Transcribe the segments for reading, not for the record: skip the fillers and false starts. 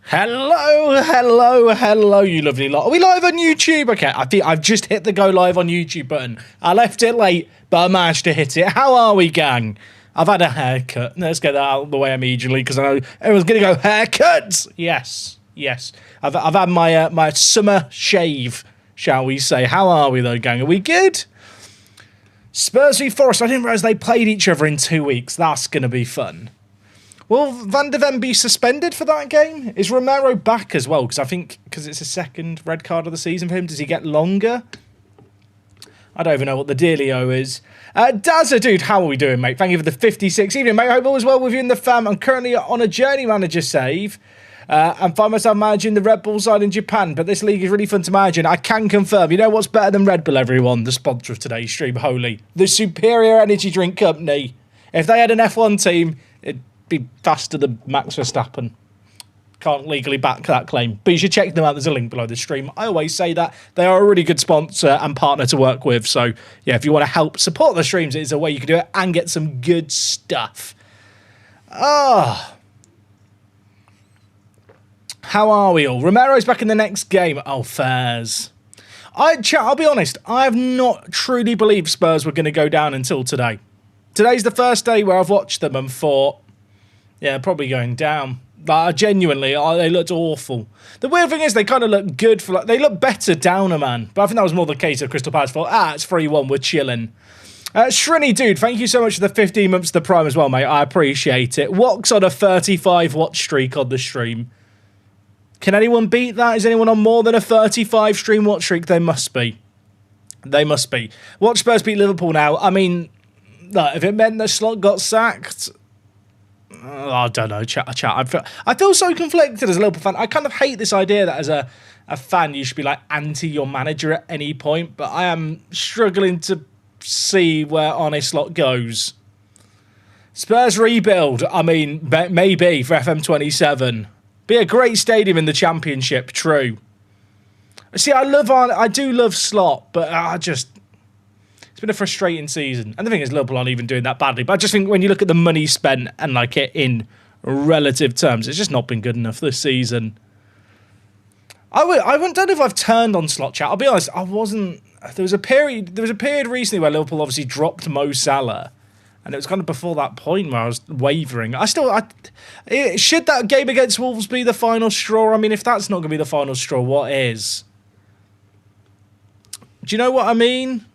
Hello, you lovely lot. Are we live on YouTube? Okay, I think I've just hit the go live on YouTube button. I left it late, but I managed to hit it. How are we, gang? I've had a haircut. Let's get that out of the way immediately, because I know everyone's going to go, haircuts! Yes. I've had my my summer shave, shall we say. How are we, though, gang? Are we good? Spurs v Forest. I didn't realise they played each other in 2 weeks. That's going to be fun. Will Van de Ven be suspended for that game? Is Romero back as well? Because I think, because it's a second red card of the season for him, does he get longer? I don't even know what the dealio is. Dazza, dude, how are we doing, mate? Thank you for the 56 evening, mate. I hope all is well with you and the fam. I'm currently on a journey manager save. And find myself managing the Red Bull side in Japan, but this league is really fun to manage, and I can confirm, you know what's better than Red Bull, everyone? The sponsor of today's stream, Holy. The Superior Energy Drink Company. If they had an F1 team, it'd be faster than Max Verstappen. Can't legally back that claim, but you should check them out. There's a link below the stream. I always say that they are a really good sponsor and partner to work with, so yeah, if you want to help support the streams, it is a way you can do it and get some good stuff. How are we all? Romero's back in the next game. Oh, fairs. I'll be honest, I have not truly believed Spurs were going to go down until today. Today's the first day where I've watched them and thought, yeah, probably going down. Genuinely, they looked awful. The weird thing is they kind of look good for, like, they look better down a man. But I think that was more the case of Crystal Palace. Thought, it's 3-1, we're chilling. Shrini, dude, thank you so much for the 15 months of the Prime as well, mate. I appreciate it. Wox on a 35 watch streak on the stream. Can anyone beat that? Is anyone on more than a 35 stream watch streak? They must be. They must be. Watch Spurs beat Liverpool now. I mean, look, if it meant that Slot got sacked, I don't know, chat. I feel so conflicted as a Liverpool fan. I kind of hate this idea that as a fan you should be like anti your manager at any point, but I am struggling to see where Arne Slot goes. Spurs rebuild. I mean, maybe for FM27. Be a great stadium in the Championship, true. See, I do love Slot, but it's been a frustrating season. And the thing is, Liverpool aren't even doing that badly. But I just think when you look at the money spent and like it in relative terms, it's just not been good enough this season. I don't know if I've turned on Slot, chat. I'll be honest, I wasn't. There was a period recently where Liverpool obviously dropped Mo Salah. And it was kind of before that point where I was wavering. Should that game against Wolves be the final straw? I mean, if that's not going to be the final straw, what is? Do you know what I mean?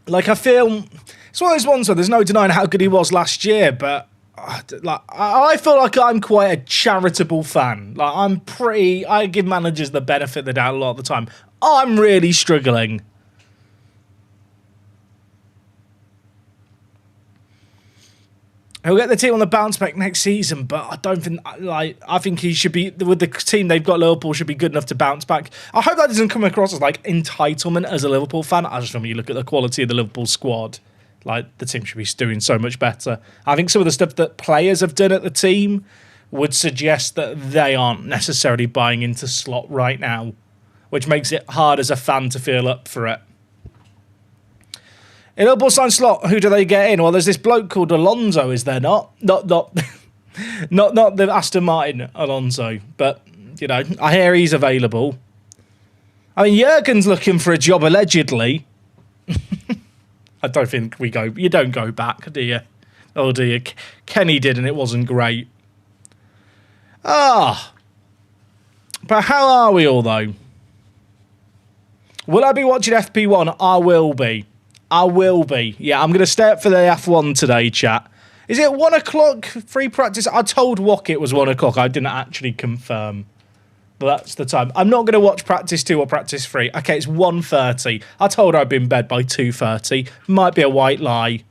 Like, I feel... It's one of those ones where there's no denying how good he was last year, but like, I feel like I'm quite a charitable fan. Like, I give managers the benefit of the doubt a lot of the time. I'm really struggling. He'll get the team on the bounce back next season, but I don't think, I think he should be, with the team they've got, Liverpool should be good enough to bounce back. I hope that doesn't come across as, like, entitlement as a Liverpool fan. I just think when you look at the quality of the Liverpool squad, like, the team should be doing so much better. I think some of the stuff that players have done at the team would suggest that they aren't necessarily buying into Slot right now, which makes it hard as a fan to feel up for it. In Liverpool sign Slot, who do they get in? Well, there's this bloke called Alonso, is there not? Not the Aston Martin Alonso, but, you know, I hear he's available. I mean, Jurgen's looking for a job, allegedly. I don't think you don't go back, do you? Oh, do you? Kenny did, and it wasn't great. But how are we all, though? Will I be watching FP1? I will be. Yeah, I'm going to stay up for the F1 today, chat. Is it 1 o'clock free practice? I told Wock it was 1 o'clock. I didn't actually confirm. But that's the time. I'm not going to watch practice 2 or practice 3. Okay, it's 1:30. I told her I'd be in bed by 2:30. Might be a white lie.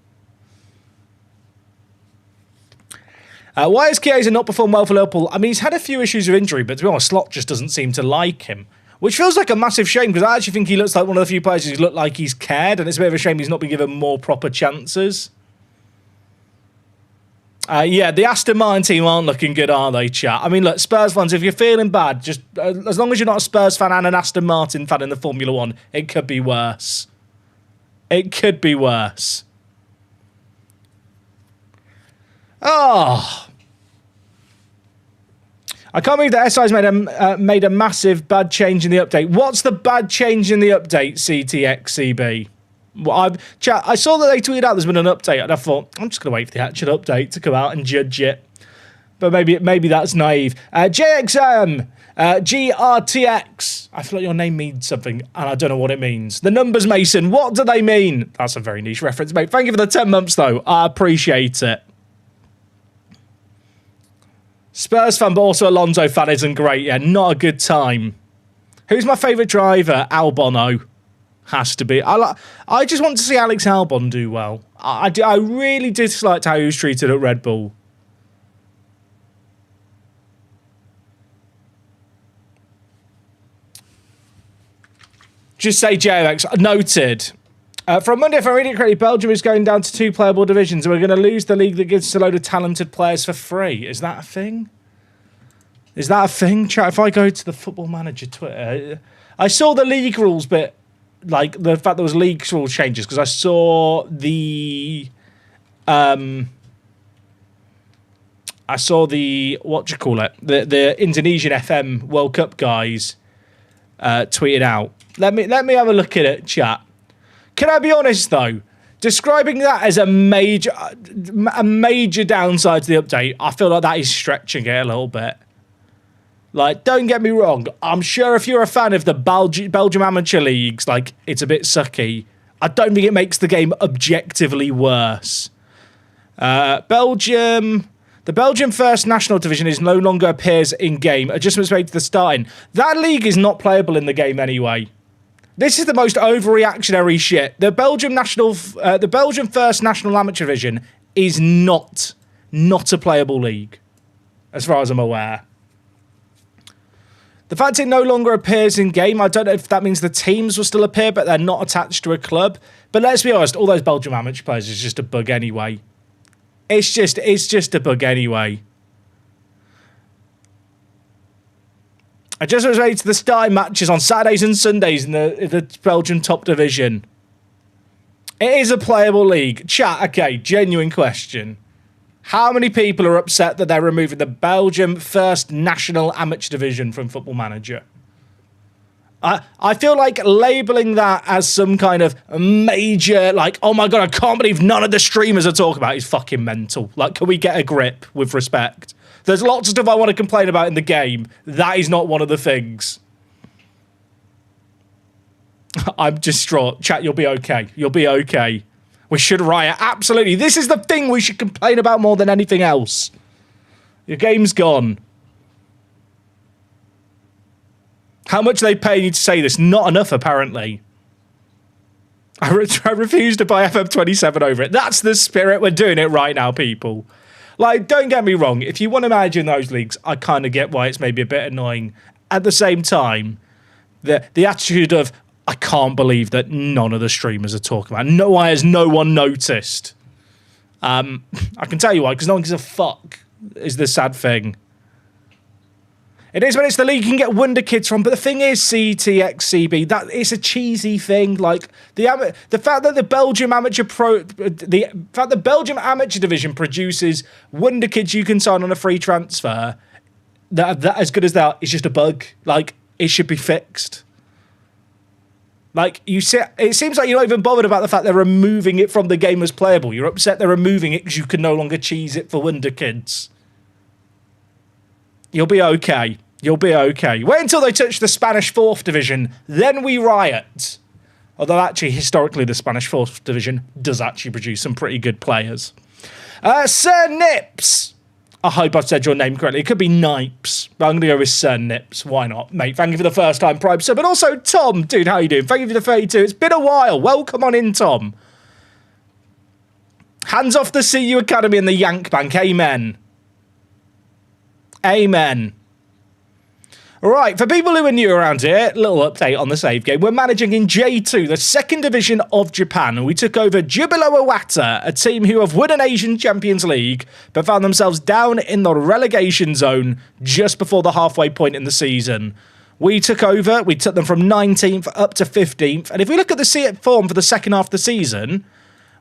Why has Chiesa not performed well for Liverpool? I mean, he's had a few issues with injury, but to be honest, Slot just doesn't seem to like him. Which feels like a massive shame, because I actually think he looks like one of the few players who's looked like he's cared, and it's a bit of a shame he's not been given more proper chances. Yeah, the Aston Martin team aren't looking good, are they, chat? I mean, look, Spurs fans, if you're feeling bad, just as long as you're not a Spurs fan and an Aston Martin fan in the Formula 1, it could be worse. It could be worse. I can't believe that SI's made a massive bad change in the update. What's the bad change in the update, CTXCB? Well, I saw that they tweeted out there's been an update, and I thought, I'm just going to wait for the actual update to come out and judge it. But maybe that's naive. JXM, GRTX. I feel like your name means something, and I don't know what it means. The numbers, Mason, what do they mean? That's a very niche reference, mate. Thank you for the 10 months, though. I appreciate it. Spurs fan, but also Alonso fan isn't great. Yeah, not a good time. Who's my favourite driver? Albon has to be. I just want to see Alex Albon do well. I really disliked how he was treated at Red Bull. Just say JX. Noted. From Monday, if I read it correctly, Belgium is going down to 2 playable divisions, and we're going to lose the league that gives us a load of talented players for free. Is that a thing? Is that a thing? Chat, if I go to the Football Manager Twitter, I saw the league rules bit, like the fact there was league rules changes, because I saw the what you call it, the Indonesian FM World Cup guys tweeted out. Let me have a look at it, chat. Can I be honest though? Describing that as a major downside to the update, I feel like that is stretching it a little bit. Like, don't get me wrong. I'm sure if you're a fan of the Belgium amateur leagues, like, it's a bit sucky. I don't think it makes the game objectively worse. The Belgium First National Division is no longer appears in game. Adjustments made to the starting. That league is not playable in the game anyway. This is the most overreactionary shit. The Belgium First National Amateur Division is not a playable league, as far as I'm aware. The fact it no longer appears in game, I don't know if that means the teams will still appear, but they're not attached to a club. But let's be honest, all those Belgium amateur players is just a bug anyway. It's just a bug anyway. Adjustments made to the starting matches on Saturdays and Sundays in the Belgian top division. It is a playable league. Chat, okay, genuine question. How many people are upset that they're removing the Belgium First National Amateur Division from Football Manager? I feel like labelling that as some kind of major, like, oh my God, I can't believe none of the streamers are talking about it is fucking mental. Like, can we get a grip with respect? There's lots of stuff I want to complain about in the game. That is not one of the things. I'm distraught. Chat, you'll be okay. You'll be okay. We should riot. Absolutely. This is the thing we should complain about more than anything else. Your game's gone. How much are they paying you to say this? Not enough, apparently. I refuse to buy FM27 over it. That's the spirit. We're doing it right now, people. Like, don't get me wrong. If you want to manage in those leagues, I kind of get why it's maybe a bit annoying. At the same time, the attitude of, I can't believe that none of the streamers are talking about it. No, why has no one noticed? I can tell you why, because no one gives a fuck, is the sad thing. It is when it's the league you can get wonder kids from, but the thing is, CTXCB, that it's a cheesy thing. Like the fact that the Belgium amateur division produces wonder kids you can sign on a free transfer, that as good as that is just a bug. Like, it should be fixed. Like, it seems like you're not even bothered about the fact they're removing it from the game as playable. You're upset they're removing it because you can no longer cheese it for wonder kids. You'll be okay. You'll be okay. Wait until they touch the Spanish 4th Division, then we riot. Although, actually, historically, the Spanish 4th Division does actually produce some pretty good players. Sir Nips. I hope I've said your name correctly. It could be Nipes, but I'm going to go with Sir Nips. Why not? Mate, thank you for the first time Prime sub. But also, Tom. Dude, how you doing? Thank you for the 32. It's been a while. Welcome on in, Tom. Hands off the CU Academy and the Yank Bank. Amen. Amen. Right, for people who are new around here, little update on the save game. We're managing in J2, the second division of Japan, and we took over Júbilo Iwata, a team who have won an Asian Champions League, but found themselves down in the relegation zone just before the halfway point in the season. We took over, we took them from 19th up to 15th, and if we look at the form for the second half of the season,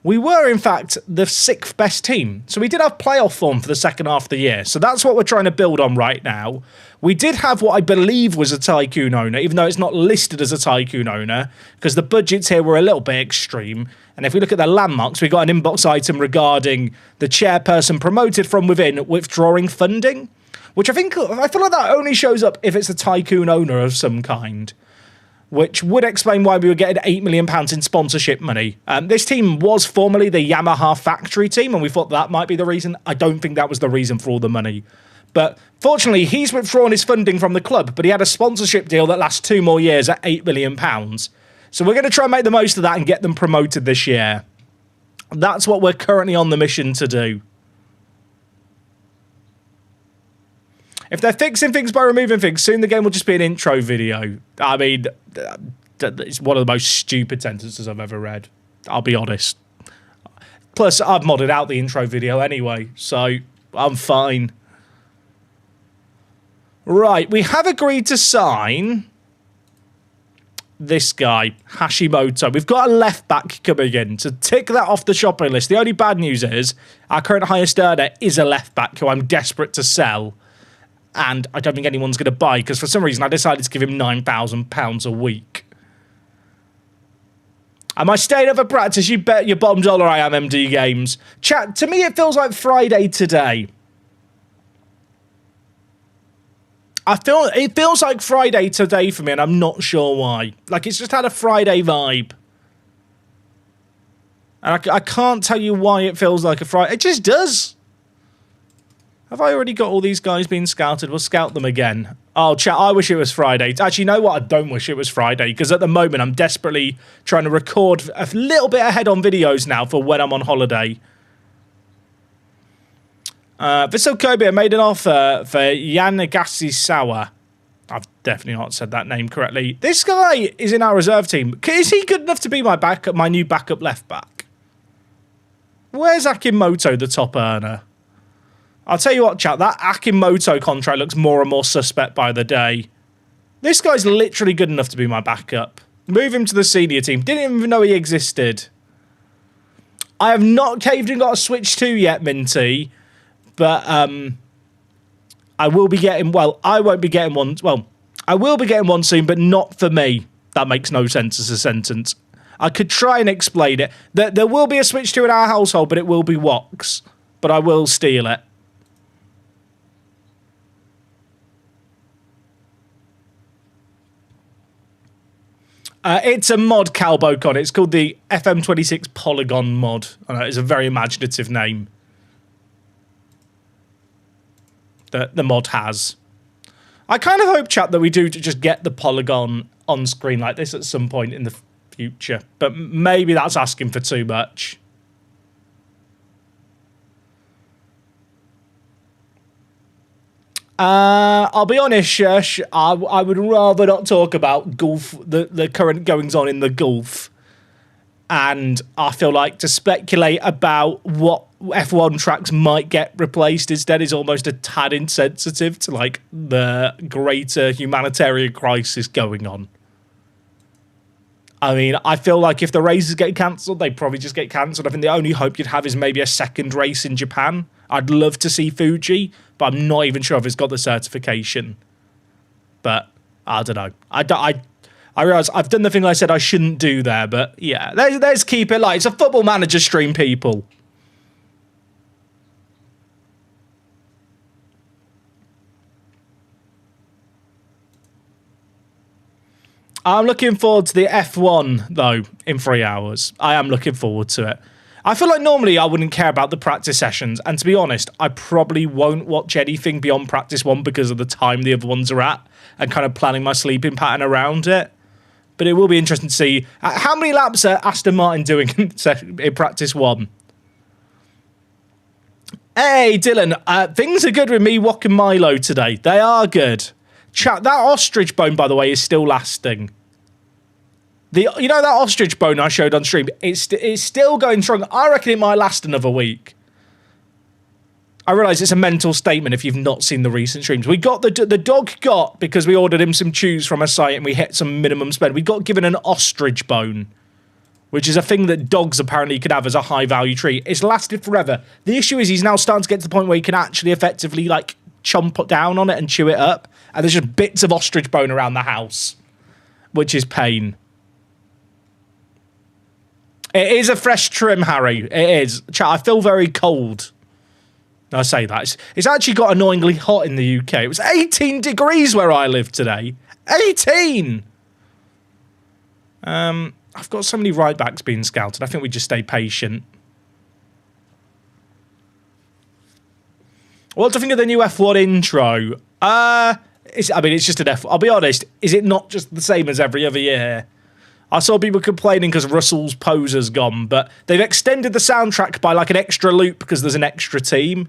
we were, in fact, the 6th best team. So we did have playoff form for the second half of the year. So that's what we're trying to build on right now. We did have what I believe was a Tycoon owner, even though it's not listed as a Tycoon owner, because the budgets here were a little bit extreme. And if we look at the landmarks, we got an inbox item regarding the chairperson promoted from within withdrawing funding, which I feel like that only shows up if it's a Tycoon owner of some kind, which would explain why we were getting £8 million in sponsorship money. This team was formerly the Yamaha factory team, and we thought that might be the reason. I don't think that was the reason for all the money. But fortunately, he's withdrawn his funding from the club, but he had a sponsorship deal that lasts 2 more years at £8 million. So we're going to try and make the most of that and get them promoted this year. That's what we're currently on the mission to do. If they're fixing things by removing things, soon the game will just be an intro video. I mean, it's one of the most stupid sentences I've ever read. I'll be honest. Plus, I've modded out the intro video anyway, so I'm fine. Right, we have agreed to sign this guy, Hashimoto. We've got a left back coming in to tick that off the shopping list. The only bad news is our current highest earner is a left back who I'm desperate to sell. And I don't think anyone's going to buy because for some reason I decided to give him £9,000 a week. Am I staying up for practice? You bet your bottom dollar I am, MD Games. Chat, to me it feels like Friday today. It feels like Friday today for me, and I'm not sure why. Like, it's just had a Friday vibe. And I can't tell you why it feels like a Friday. It just does. Have I already got all these guys being scouted? We'll scout them again. Oh, chat, I wish it was Friday. Actually, you know what? I don't wish it was Friday, because at the moment, I'm desperately trying to record a little bit ahead on videos now for when I'm on holiday. Vissel Kobe made an offer for Yanagasi Sawa. I've definitely not said that name correctly. This guy is in our reserve team. Is he good enough to be my new backup left back? Where's Akimoto, the top earner? I'll tell you what, chat, that Akimoto contract looks more and more suspect by the day. This guy's literally good enough to be my backup. Move him to the senior team. Didn't even know he existed. I have not caved and got a Switch 2 yet, Minty. But I will be getting, well, I won't be getting one. Well, I will be getting one soon, but not for me. That makes no sense as a sentence. I could try and explain it. There will be a Switch 2 in our household, but it will be Wox. But I will steal it. It's a mod, Calbocon. It's called the FM26 Polygon mod. I know, it's a very imaginative name that the mod has. I kind of hope, chat, that we do just get the polygon on screen like this at some point in the future. But maybe that's asking for too much. I'll be honest, Shush, I would rather not talk about golf, the current goings-on in the Gulf. And I feel like to speculate about what F1 tracks might get replaced instead is almost a tad insensitive to, like, the greater humanitarian crisis going on. I mean, I feel like if the races get cancelled, they probably just get cancelled. I think the only hope you'd have is maybe a second race in Japan. I'd love to see Fuji, but I'm not even sure if it's got the certification. But I don't know. I realise I've done the thing I said I shouldn't do there, but yeah, let's keep it light. It's a Football Manager stream, people. I'm looking forward to the F1, though, in 3 hours. I am looking forward to it. I feel like normally I wouldn't care about the practice sessions, and to be honest, I probably won't watch anything beyond practice 1 because of the time the other ones are at and kind of planning my sleeping pattern around it. But it will be interesting to see how many laps are Aston Martin doing in practice 1. Hey, Dylan, things are good with me, Wok and Milo today. They are good. Chat, that ostrich bone, by the way, is still lasting. You know that ostrich bone I showed on stream? It's still going strong. I reckon it might last another week. I realise it's a mental statement if you've not seen the recent streams. We got the dog got, because we ordered him some chews from a site and we hit some minimum spend. We got given an ostrich bone. which is a thing that dogs apparently could have as a high-value treat. It's lasted forever. The issue is he's now starting to get to the point where he can actually effectively, like, chomp down on it and chew it up, and there's just bits of ostrich bone around the house, which is pain. It is a fresh trim, Harry. It is. Chat, I feel very cold. I say that. It's actually got annoyingly hot in the UK. It was 18 degrees where I live today. 18! I've got so many right-backs being scouted. I think we just stay patient. What do you think of the new F1 intro? It's just an F1. I'll be honest, is it not just the same as every other year? I saw people complaining because Russell's poser's gone, but they've extended the soundtrack by like an extra loop because there's an extra team.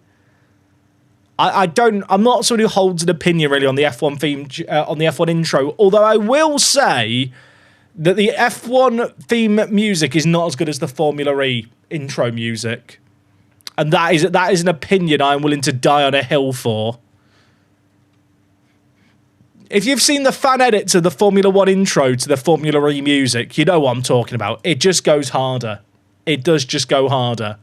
I'm not someone who holds an opinion really on the F1 theme, on the F1 intro, although I will say that the F1 theme music is not as good as the Formula E intro music. And that is an opinion I'm willing to die on a hill for. If you've seen the fan edits of the Formula 1 intro to the Formula E music, you know what I'm talking about. It just goes harder. It does just go harder.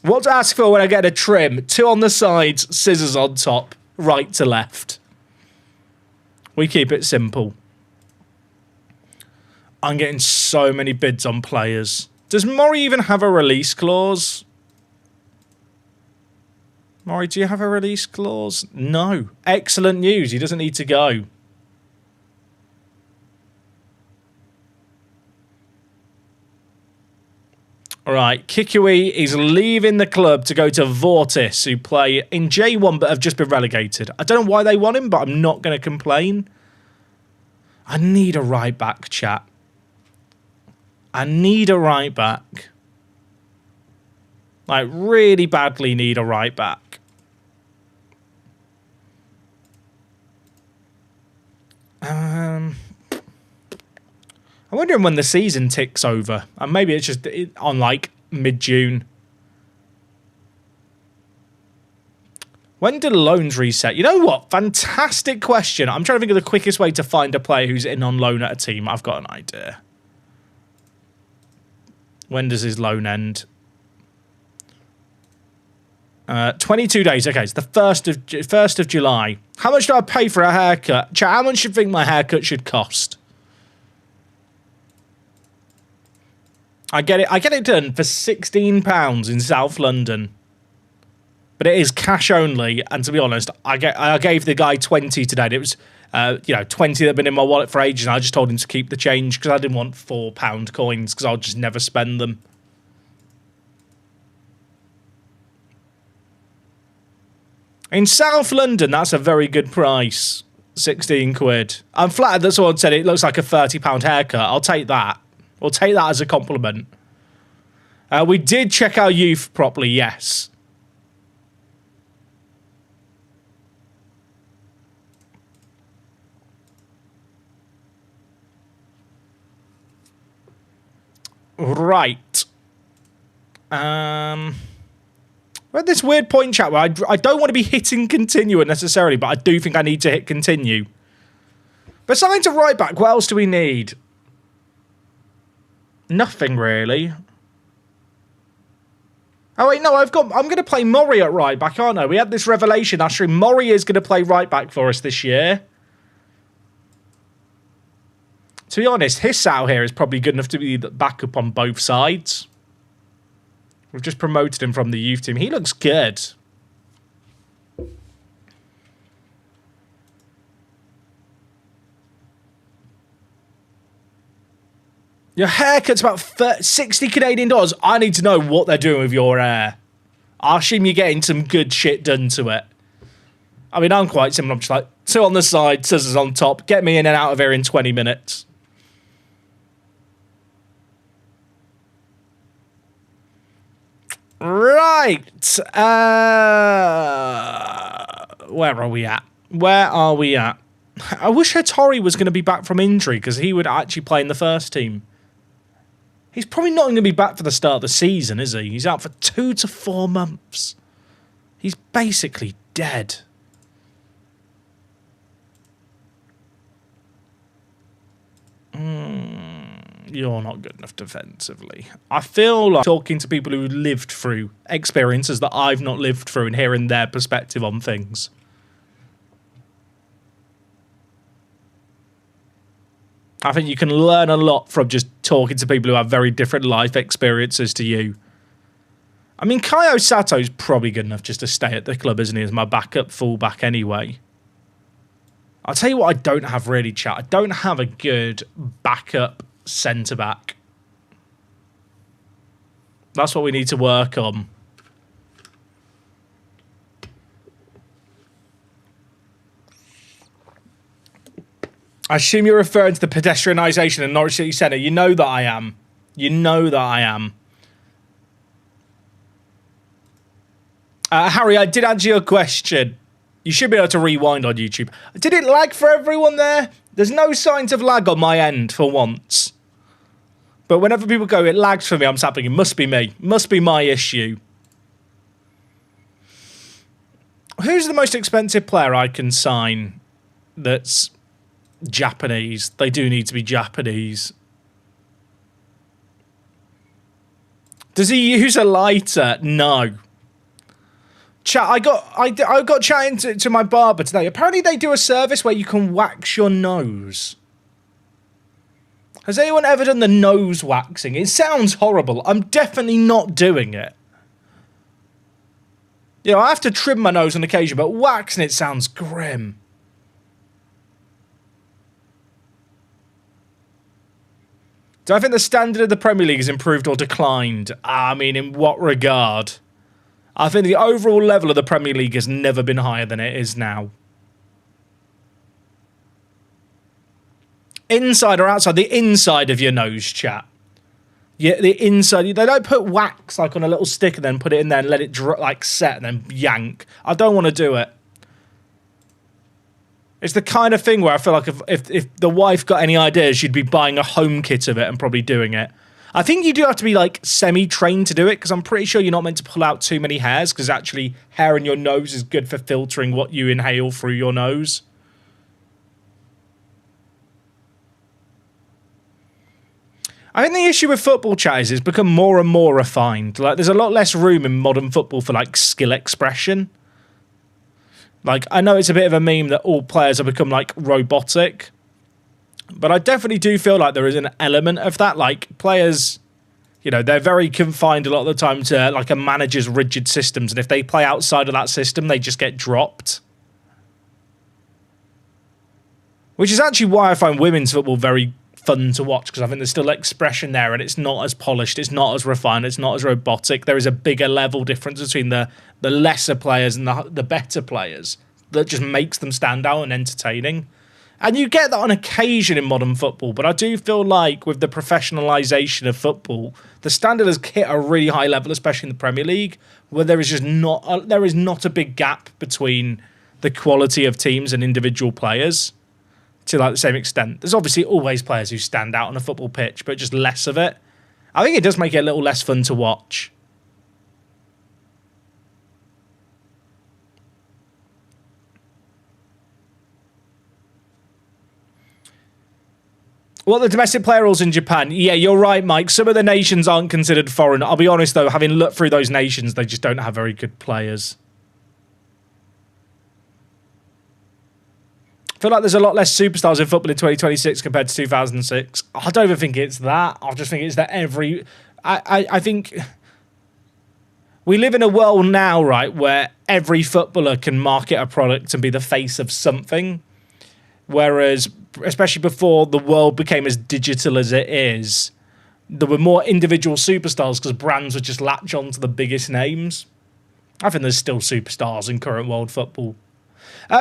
What to ask for when I get a trim? 2 on the sides, scissors on top, right to left. We keep it simple. I'm getting so many bids on players. Does Murray even have a release clause? Murray, do you have a release clause? No. Excellent news. He doesn't need to go. All right. Kikui is leaving the club to go to Vortis, who play in J1 but have just been relegated. I don't know why they want him, but I'm not going to complain. I need a right back, chat. I need a right back. Like, really badly need a right back. I'm wondering when the season ticks over. And maybe it's just on, like, mid-June. When do loans reset? You know what? Fantastic question. I'm trying to think of the quickest way to find a player who's in on loan at a team. I've got an idea. When does his loan end? 22 days. Okay, it's the 1st of July. How much do I pay for a haircut? Chat, how much do you think my haircut should cost? I get it done for £16 in South London. But it is cash only, and to be honest, I gave the guy 20 today. It was 20 that have been in my wallet for ages, and I just told him to keep the change because I didn't want £4 coins because I'll just never spend them. In South London, that's a very good price. 16 quid. I'm flattered that someone said it looks like a £30 haircut. I'll take that. We'll take that as a compliment. We did check our youth properly, yes. Right. We had this weird point chat where I don't want to be hitting continue necessarily, but I do think I need to hit continue. Besides a right back, what else do we need? Nothing really. Oh wait, no, I'm going to play Murray at right back, aren't I? We had this revelation, actually. Murray is going to play right back for us this year. To be honest, Hiss out here is probably good enough to be the backup on both sides. We've just promoted him from the youth team. He looks good. Your haircut's about 60 Canadian dollars. I need to know what they're doing with your hair. I assume you're getting some good shit done to it. I mean, I'm quite similar. I'm just like, 2 on the side, scissors on top. Get me in and out of here in 20 minutes. Right. Where are we at? Where are we at? I wish Hattori was going to be back from injury because he would actually play in the first team. He's probably not going to be back for the start of the season, is he? He's out for 2 to 4 months. He's basically dead. You're not good enough defensively. I feel like talking to people who lived through experiences that I've not lived through and hearing their perspective on things. I think you can learn a lot from just talking to people who have very different life experiences to you. I mean, Kaio Sato's probably good enough just to stay at the club, isn't he, as my backup fullback anyway. I'll tell you what I don't have really, chat. I don't have a good backup centre-back. That's what we need to work on. I assume you're referring to the pedestrianisation in Norwich City Centre. You know that I am. You know that I am. Harry, I did answer your question. You should be able to rewind on YouTube. Did it lag for everyone there? There's no signs of lag on my end for once. But whenever people go, it lags for me, I'm thinking, it must be me. Must be my issue. Who's the most expensive player I can sign that's Japanese? They do need to be Japanese. Does he use a lighter? No. Chat, I got chatting to my barber today. Apparently they do a service where you can wax your nose. Has anyone ever done the nose waxing? It sounds horrible. I'm definitely not doing it. You know, I have to trim my nose on occasion, but waxing it sounds grim. Do I think the standard of the Premier League has improved or declined? I mean, in what regard? I think the overall level of the Premier League has never been higher than it is now. Inside or outside? The inside of your nose, chat. Yeah, the inside. They don't put wax like on a little stick and then put it in there and let it like set and then yank. I don't want to do it. It's the kind of thing where I feel like if the wife got any ideas, she'd be buying a home kit of it and probably doing it. I think you do have to be like semi-trained to do it because I'm pretty sure you're not meant to pull out too many hairs because actually hair in your nose is good for filtering what you inhale through your nose. I think the issue with football, chat, is it's become more and more refined. Like, there's a lot less room in modern football for like skill expression. Like, I know it's a bit of a meme that all players have become like robotic. But I definitely do feel like there is an element of that. Like, players, you know, they're very confined a lot of the time to, like, a manager's rigid systems. And if they play outside of that system, they just get dropped. Which is actually why I find women's football very fun to watch. Because I think there's still expression there and it's not as polished, it's not as refined, it's not as robotic. There is a bigger level difference between the lesser players and the better players that just makes them stand out and entertaining. And you get that on occasion in modern football, but I do feel like with the professionalisation of football, the standard has hit a really high level, especially in the Premier League, where there is just not a big gap between the quality of teams and individual players to like the same extent. There's obviously always players who stand out on a football pitch, but just less of it. I think it does make it a little less fun to watch. Well, the domestic player rules in Japan. Yeah, you're right, Mike. Some of the nations aren't considered foreign. I'll be honest, though, having looked through those nations, they just don't have very good players. I feel like there's a lot less superstars in football in 2026 compared to 2006. I don't even think it's that. I just think it's that I think we live in a world now, right, where every footballer can market a product and be the face of something. Whereas, especially before the world became as digital as it is, there were more individual superstars because brands would just latch on to the biggest names. I think there's still superstars in current world football.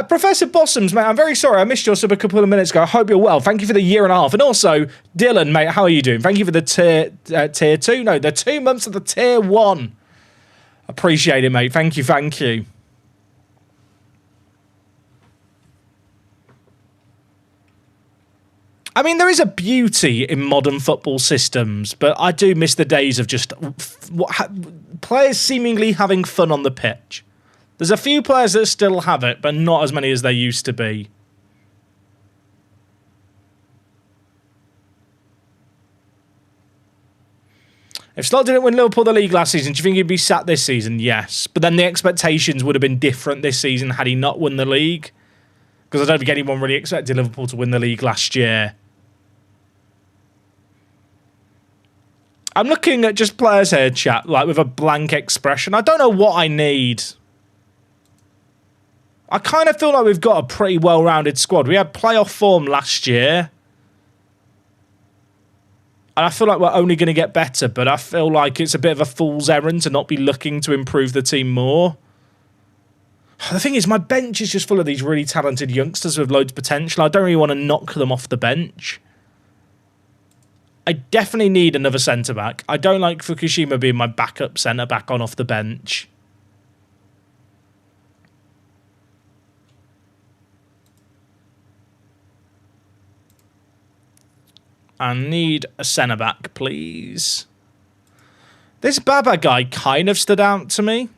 Professor Bossoms, mate, I'm very sorry I missed your sub a couple of minutes ago. I hope you're well. Thank you for the year and a half. And also, Dylan, mate, how are you doing? Thank you for the tier 2. No, the 2 months of the tier 1. Appreciate it, mate. Thank you, thank you. I mean, there is a beauty in modern football systems, but I do miss the days of just players seemingly having fun on the pitch. There's a few players that still have it, but not as many as there used to be. If Slot didn't win Liverpool the league last season, do you think he'd be sat this season? Yes. But then the expectations would have been different this season had he not won the league. Because I don't think anyone really expected Liverpool to win the league last year. I'm looking at just players here, chat, like with a blank expression. I don't know what I need. I kind of feel like we've got a pretty well-rounded squad. We had playoff form last year. And I feel like we're only going to get better, but I feel like it's a bit of a fool's errand to not be looking to improve the team more. The thing is, my bench is just full of these really talented youngsters with loads of potential. I don't really want to knock them off the bench. I definitely need another centre-back. I don't like Fukushima being my backup centre-back on off the bench. I need a centre-back, please. This Baba guy kind of stood out to me.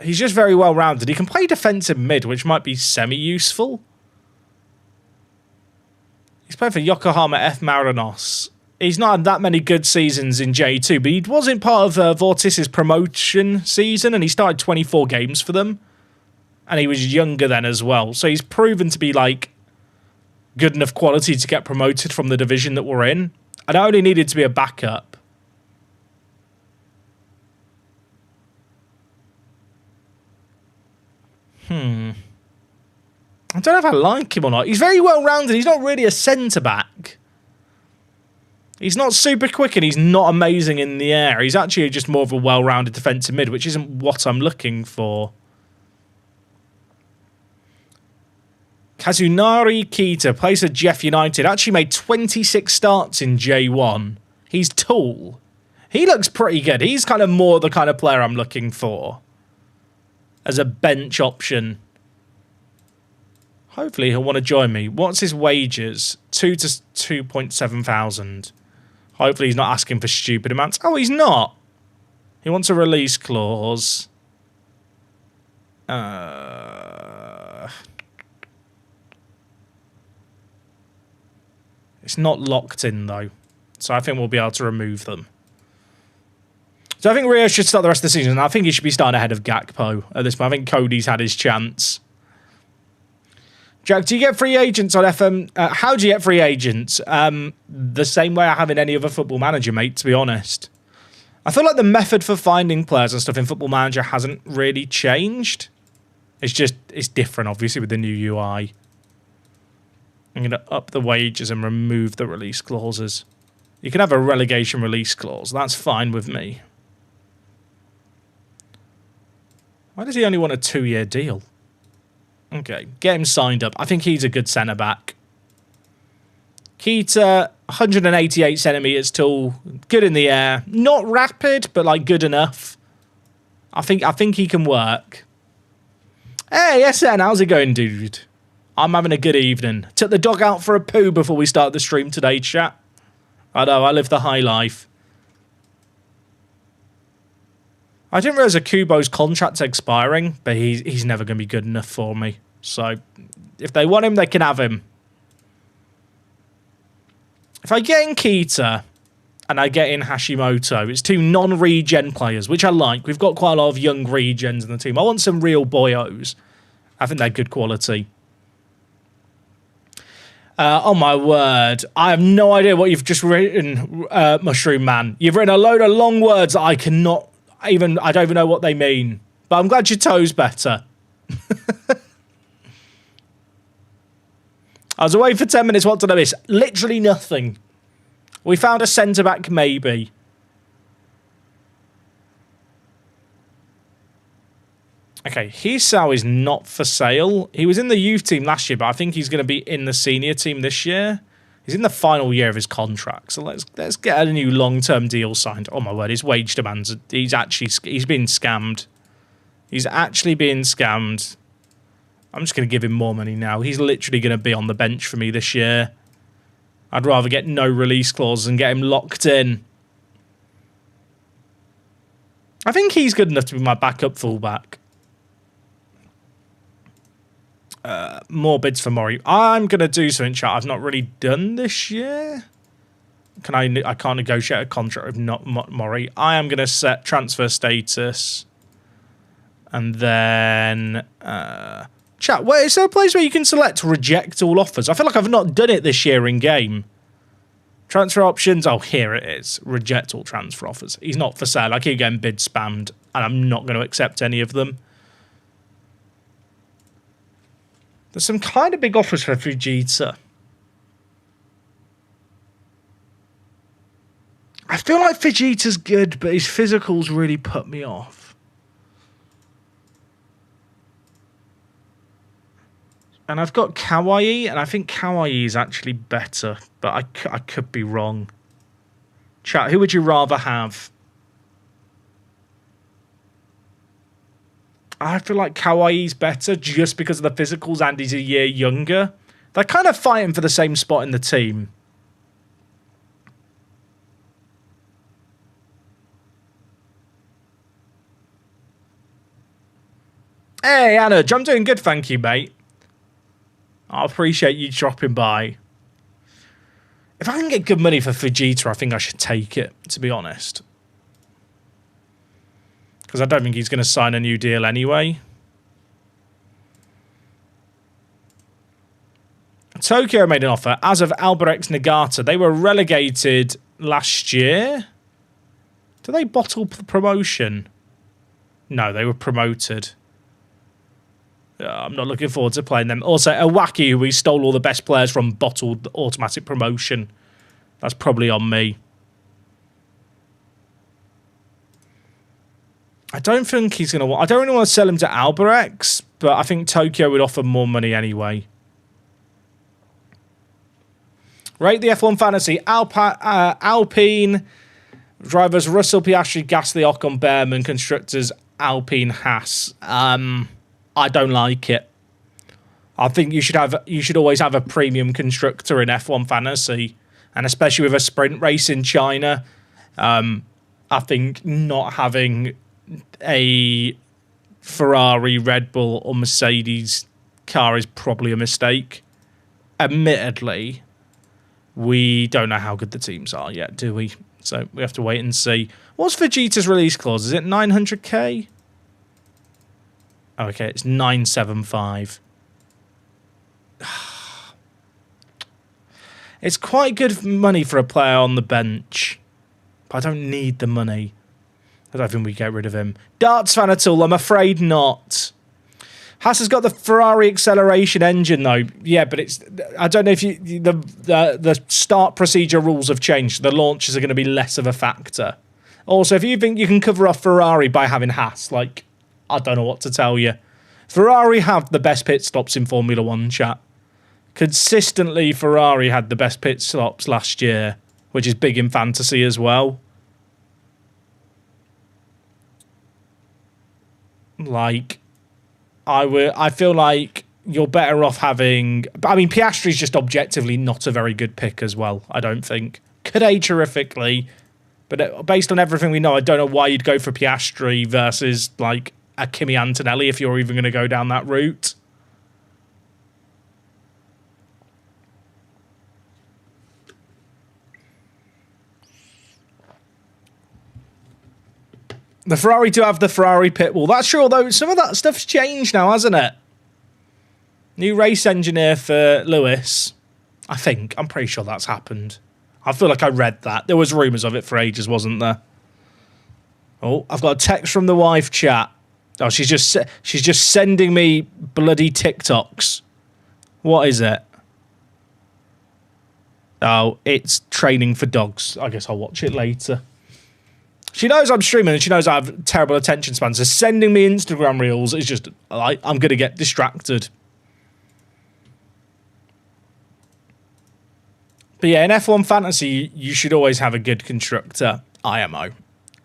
He's just very well-rounded. He can play defensive mid, which might be semi-useful. He's played for Yokohama F. Marinos. He's not had that many good seasons in J2, but he wasn't part of Vortis's promotion season, and he started 24 games for them. And he was younger then as well. So he's proven to be, like, good enough quality to get promoted from the division that we're in. And I only needed to be a backup. I don't know if I like him or not. He's very well-rounded. He's not really a centre-back. He's not super quick and he's not amazing in the air. He's actually just more of a well-rounded defensive mid, which isn't what I'm looking for. Kazunari Kita plays for Jeff United. Actually made 26 starts in J1. He's tall. He looks pretty good. He's kind of more the kind of player I'm looking for as a bench option. Hopefully he'll want to join me. What's his wages? 2 to 2.7 thousand. Hopefully he's not asking for stupid amounts. Oh, he's not. He wants a release clause. It's not locked in, though. So I think we'll be able to remove them. So I think Rio should start the rest of the season. And I think he should be starting ahead of Gakpo at this point. I think Cody's had his chance. Jack, do you get free agents on FM? How do you get free agents? The same way I have in any other Football Manager, mate, to be honest. I feel like the method for finding players and stuff in Football Manager hasn't really changed. It's different, obviously, with the new UI. I'm going to up the wages and remove the release clauses. You can have a relegation release clause. That's fine with me. Why does he only want a 2-year deal? Okay, get him signed up. I think he's a good centre-back. Kita, 188 centimetres tall, good in the air. Not rapid, but like good enough. I think he can work. Hey, SN, how's it going, dude? I'm having a good evening. Took the dog out for a poo before we start the stream today, chat. I know, I live the high life. I didn't realise Akubo's contract's expiring, but he's never going to be good enough for me. So, if they want him, they can have him. If I get in Kita and I get in Hashimoto, it's 2 non-regen players, which I like. We've got quite a lot of young regens in the team. I want some real boyos. I think they're good quality. Oh my word. I have no idea what you've just written, Mushroom Man. You've written a load of long words that I don't even know what they mean. But I'm glad your toe's better. I was away for 10 minutes. What did I miss? Literally nothing. We found a centre-back, maybe. Okay, Hisao is not for sale. He was in the youth team last year, but I think he's going to be in the senior team this year. He's in the final year of his contract, so let's get a new long-term deal signed. Oh my word, his wage demands, he's been scammed. He's actually being scammed. I'm just going to give him more money now. He's literally going to be on the bench for me this year. I'd rather get no release clauses and get him locked in. I think he's good enough to be my backup fullback. More bids for Mori. I'm going to do something, chat, I've not really done this year. I can't negotiate a contract with not Mori. I am going to set transfer status. And then... chat, where is there a place where you can select reject all offers? I feel like I've not done it this year in game. Transfer options. Oh, here it is. Reject all transfer offers. He's not for sale. I keep getting bid spammed, and I'm not going to accept any of them. There's some kind of big offers for Fujita. I feel like Fujita's good, but his physicals really put me off. And I've got Kawaii, and I think Kawaii is actually better, but I could be wrong. Chat, who would you rather have? I feel like Kawaii's better just because of the physicals and he's a year younger. They're kind of fighting for the same spot in the team. Hey, Anna, I'm doing good, thank you, mate. I appreciate you dropping by. If I can get good money for Fujita, I think I should take it, to be honest. Because I don't think he's going to sign a new deal anyway. Tokyo made an offer, as of Albirex Nagata. They were relegated last year. Did they bottle the promotion? No, they were promoted. I'm not looking forward to playing them. Also, Iwaki, who we stole all the best players from, bottled the automatic promotion. That's probably on me. I don't think he's going to want... I don't really want to sell him to Albirex, but I think Tokyo would offer more money anyway. Rate the F1 fantasy. Alpine drivers Russell, Piastri, Gasly, Ocon, Behrman, constructors Alpine, Haas. I don't like it. I think you should always have a premium constructor in F1 fantasy, and especially with a sprint race in China. I think not having a Ferrari, Red Bull, or Mercedes car is probably a mistake. Admittedly, we don't know how good the teams are yet, do we? So we have to wait and see. What's Vegeta's release clause? Is it 900k? Okay, it's 975. It's quite good money for a player on the bench, but I don't need the money. I don't think we get rid of him. Darts fan at all? I'm afraid not. Haas has got the Ferrari acceleration engine, though. Yeah, but it's... I don't know if the start procedure rules have changed. The launches are going to be less of a factor. Also, if you think you can cover off Ferrari by having Haas, like... I don't know what to tell you. Ferrari have the best pit stops in Formula 1, chat. Consistently, Ferrari had the best pit stops last year, which is big in fantasy as well. Like, I feel like you're better off having... I mean, Piastri's just objectively not a very good pick as well, I don't think. Could age terrifically, but based on everything we know, I don't know why you'd go for Piastri versus, like... a Kimi Antonelli if you're even going to go down that route. The Ferrari do have the Ferrari pit wall. That's true, although some of that stuff's changed now, hasn't it? New race engineer for Lewis. I think. I'm pretty sure that's happened. I feel like I read that. There was rumours of it for ages, wasn't there? Oh, I've got a text from the wife, chat. Oh, she's just sending me bloody TikToks. What is it? Oh, it's training for dogs. I guess I'll watch it later. She knows I'm streaming and she knows I have terrible attention span. So sending me Instagram reels is just like I'm going to get distracted. But yeah, in F1 Fantasy, you should always have a good constructor, IMO.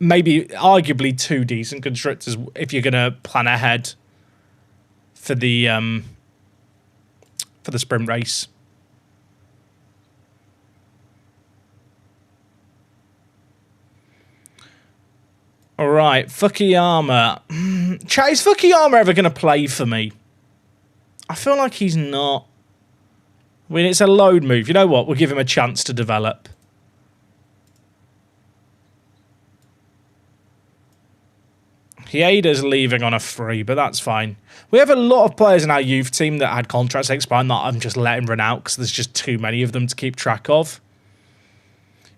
Maybe arguably two decent constructors if you're going to plan ahead for the sprint race. All right, Fukuyama. Chat, is Fukuyama ever going to play for me? I feel like he's not. I mean, it's a load move. You know what? We'll give him a chance to develop. Hyeda's leaving on a free, but that's fine. We have a lot of players in our youth team that had contracts expiring that I'm just letting run out because there's just too many of them to keep track of.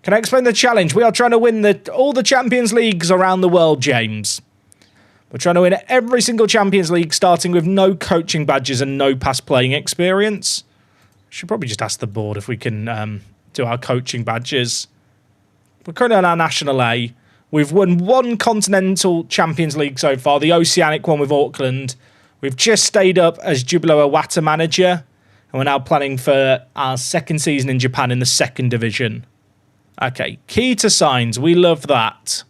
Can I explain the challenge? We are trying to win all the Champions Leagues around the world, James. We're trying to win every single Champions League, starting with no coaching badges and no past playing experience. Should probably just ask the board if we can do our coaching badges. We're currently on our National A. We've won one Continental Champions League so far, the Oceanic one with Auckland. We've just stayed up as Júbilo Iwata manager, and we're now planning for our second season in Japan in the second division. Okay, key to signs. We love that.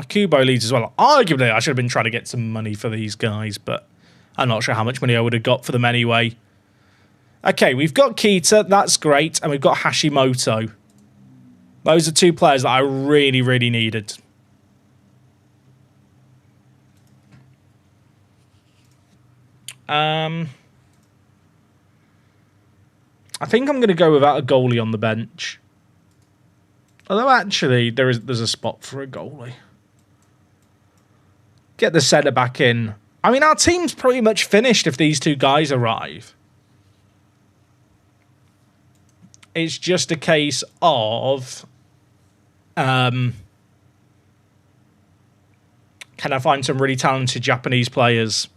Kubo leads as well. Arguably, I should have been trying to get some money for these guys, but I'm not sure how much money I would have got for them anyway. Okay, we've got Kita. That's great. And we've got Hashimoto. Those are two players that I really, really needed. I think I'm going to go without a goalie on the bench. Although, actually, there's a spot for a goalie. Get the centre back in. I mean, our team's pretty much finished if these two guys arrive. It's just a case of... can I find some really talented Japanese players?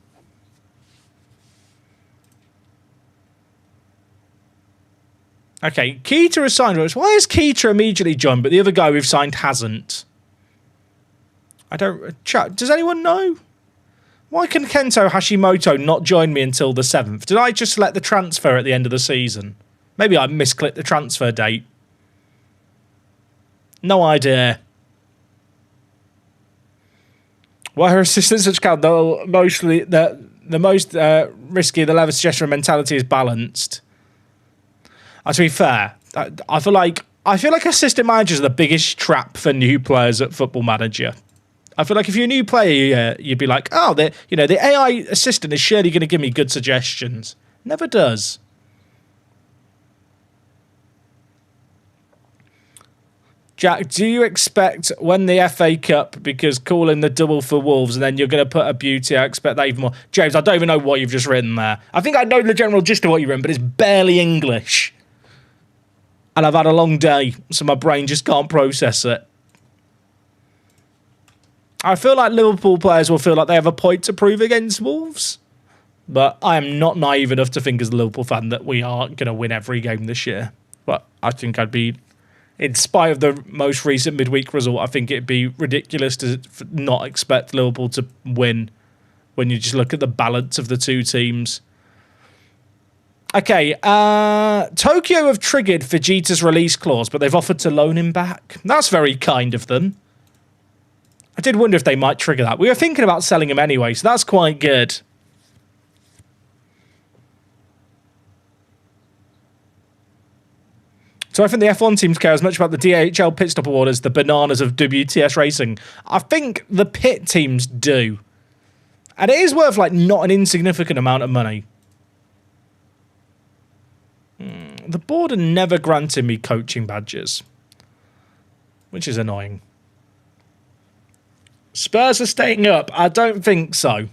Okay, Kita has signed. Why has Kita immediately joined, but the other guy we've signed hasn't? I don't... Chat, does anyone know? Why can Kento Hashimoto not join me until the 7th? Did I just select the transfer at the end of the season? Maybe I misclicked the transfer date. No idea. Why are assistants such count? The most risky, the Levis gesture mentality is balanced. To be fair, I feel like assistant managers are the biggest trap for new players at Football Manager. I feel like if you're a new player, you'd be like, oh, the AI assistant is surely going to give me good suggestions. Never does. Jack, do you expect when the FA Cup, because calling the double for Wolves, and then you're going to put a beauty, I expect that even more. James, I don't even know what you've just written there. I think I know the general gist of what you've written, but it's barely English. And I've had a long day, so my brain just can't process it. I feel like Liverpool players will feel like they have a point to prove against Wolves. But I am not naive enough to think as a Liverpool fan that we are going to win every game this year. But I think I'd be... In spite of the most recent midweek result, I think it'd be ridiculous to not expect Liverpool to win when you just look at the balance of the two teams. Okay, Tokyo have triggered Vegeta's release clause, but they've offered to loan him back. That's very kind of them. I did wonder if they might trigger that. We were thinking about selling him anyway, so that's quite good. So I think the F1 teams care as much about the DHL pit stop award as the bananas of WTS racing. I think the pit teams do. And it is worth, like, not an insignificant amount of money. The board are never granting me coaching badges, which is annoying. Spurs are staying up? I don't think so.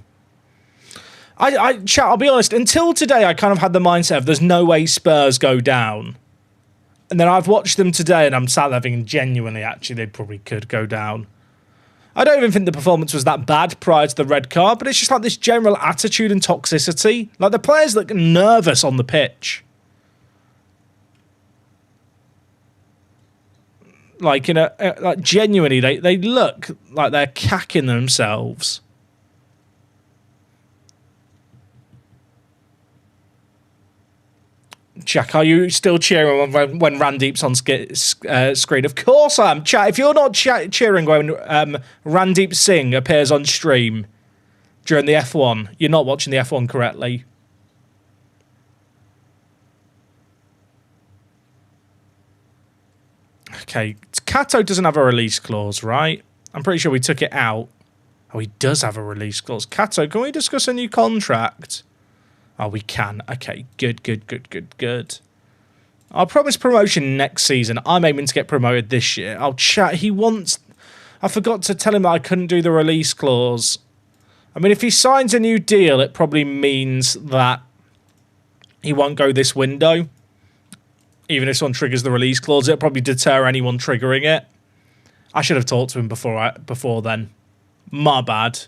I'll be honest, until today I kind of had the mindset of there's no way Spurs go down. And then I've watched them today and I'm sat there thinking genuinely, actually, they probably could go down. I don't even think the performance was that bad prior to the red card, but it's just like this general attitude and toxicity. Like, the players look nervous on the pitch. Like, like genuinely, they look like they're cacking themselves. Jack, are you still cheering when Randeep's on screen? Of course I am. Chat, if you're not cheering when Randeep Singh appears on stream during the F1, you're not watching the F1 correctly. Okay, Kato doesn't have a release clause, right? I'm pretty sure we took it out. Oh, he does have a release clause. Kato, can we discuss a new contract? Oh, we can. Okay, good. I'll promise promotion next season. I'm aiming to get promoted this year. I'll chat. He wants... I forgot to tell him that I couldn't do the release clause. I mean, if he signs a new deal, it probably means that he won't go this window. Even if someone triggers the release clause, it'll probably deter anyone triggering it. I should have talked to him before then. My bad.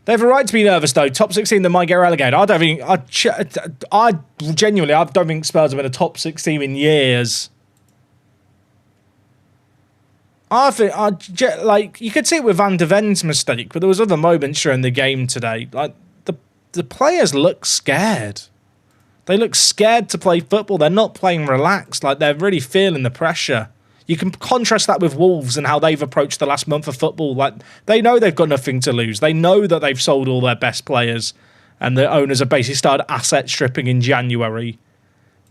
They have a right to be nervous, though. Top 16, they might get relegated. I don't think... I genuinely, I don't think Spurs have been a top 6 team in years. I think... like, you could see it with Van de Ven's mistake, but there was other moments during the game today. Like, the players look scared. They look scared to play football. They're not playing relaxed. Like, they're really feeling the pressure. You can contrast that with Wolves and how they've approached the last month of football. Like, they know they've got nothing to lose. They know that they've sold all their best players and the owners have basically started asset stripping in January.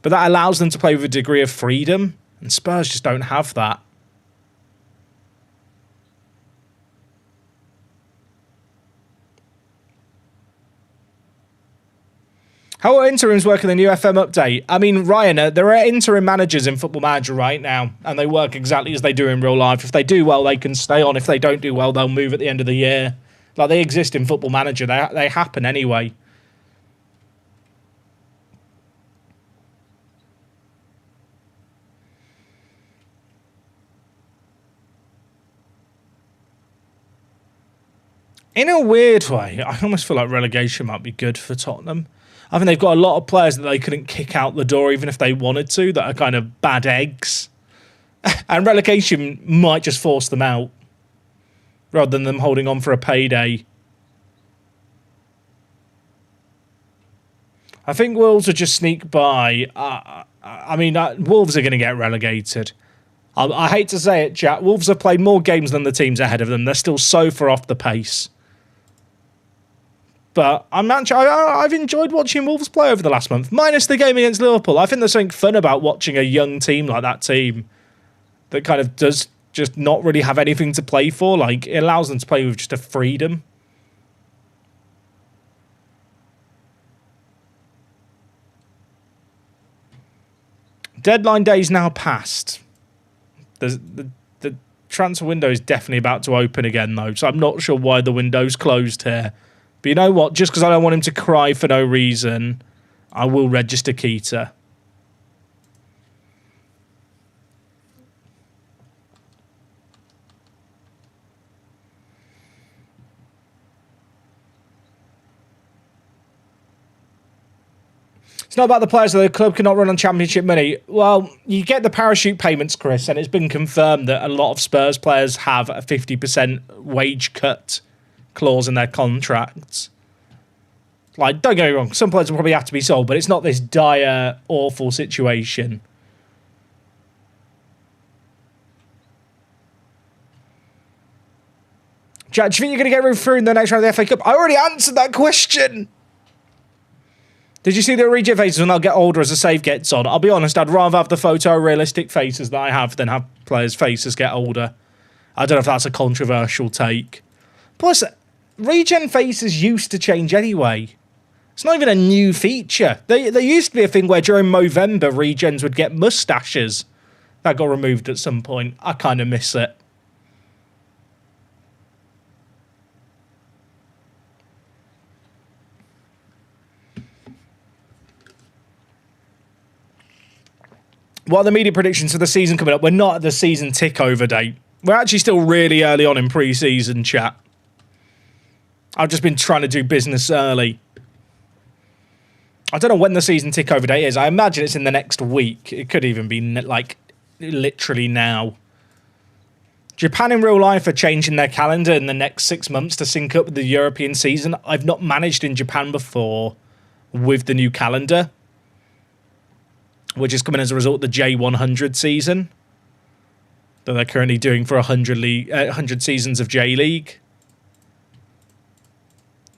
But that allows them to play with a degree of freedom, and Spurs just don't have that. How are interims work in the new FM update? I mean, Ryan, there are interim managers in Football Manager right now, and they work exactly as they do in real life. If they do well, they can stay on. If they don't do well, they'll move at the end of the year. Like, they exist in Football Manager. They happen anyway. In a weird way, I almost feel like relegation might be good for Tottenham. I think they've got a lot of players that they couldn't kick out the door even if they wanted to, that are kind of bad eggs. And relegation might just force them out, rather than them holding on for a payday. I think Wolves would just sneak by. I mean, Wolves are going to get relegated. I hate to say it, chat. Wolves have played more games than the teams ahead of them. They're still so far off the pace. But I've enjoyed watching Wolves play over the last month, minus the game against Liverpool. I think there's something fun about watching a young team like that team that kind of does just not really have anything to play for. Like, it allows them to play with just a freedom. Deadline day's now passed. The transfer window is definitely about to open again, though, so I'm not sure why the window's closed here. But you know what? Just because I don't want him to cry for no reason, I will register Keita. It's not about the players that the club cannot run on championship money. Well, you get the parachute payments, Chris, and it's been confirmed that a lot of Spurs players have a 50% wage cut clause in their contracts. Like, don't get me wrong, some players will probably have to be sold, but it's not this dire, awful situation. Jack, do you think you're going to get through in the next round of the FA Cup? I already answered that question. Did you see the reject faces when they'll get older as the save gets on? I'll be honest, I'd rather have the photorealistic faces that I have than have players' faces get older. I don't know if that's a controversial take. Plus, regen faces used to change anyway. It's not even a new feature. There used to be a thing where during Movember, regens would get moustaches. That got removed at some point. I kind of miss it. What are the media predictions for the season coming up? We're not at the season tick-over date. We're actually still really early on in pre-season, chat. I've just been trying to do business early. I don't know when the season tick-over date is. I imagine it's in the next week. It could even be, like, literally now. Japan in real life are changing their calendar in the next 6 months to sync up with the European season. I've not managed in Japan before with the new calendar, which is coming as a result of the J100 season that they're currently doing for 100 seasons of J-League.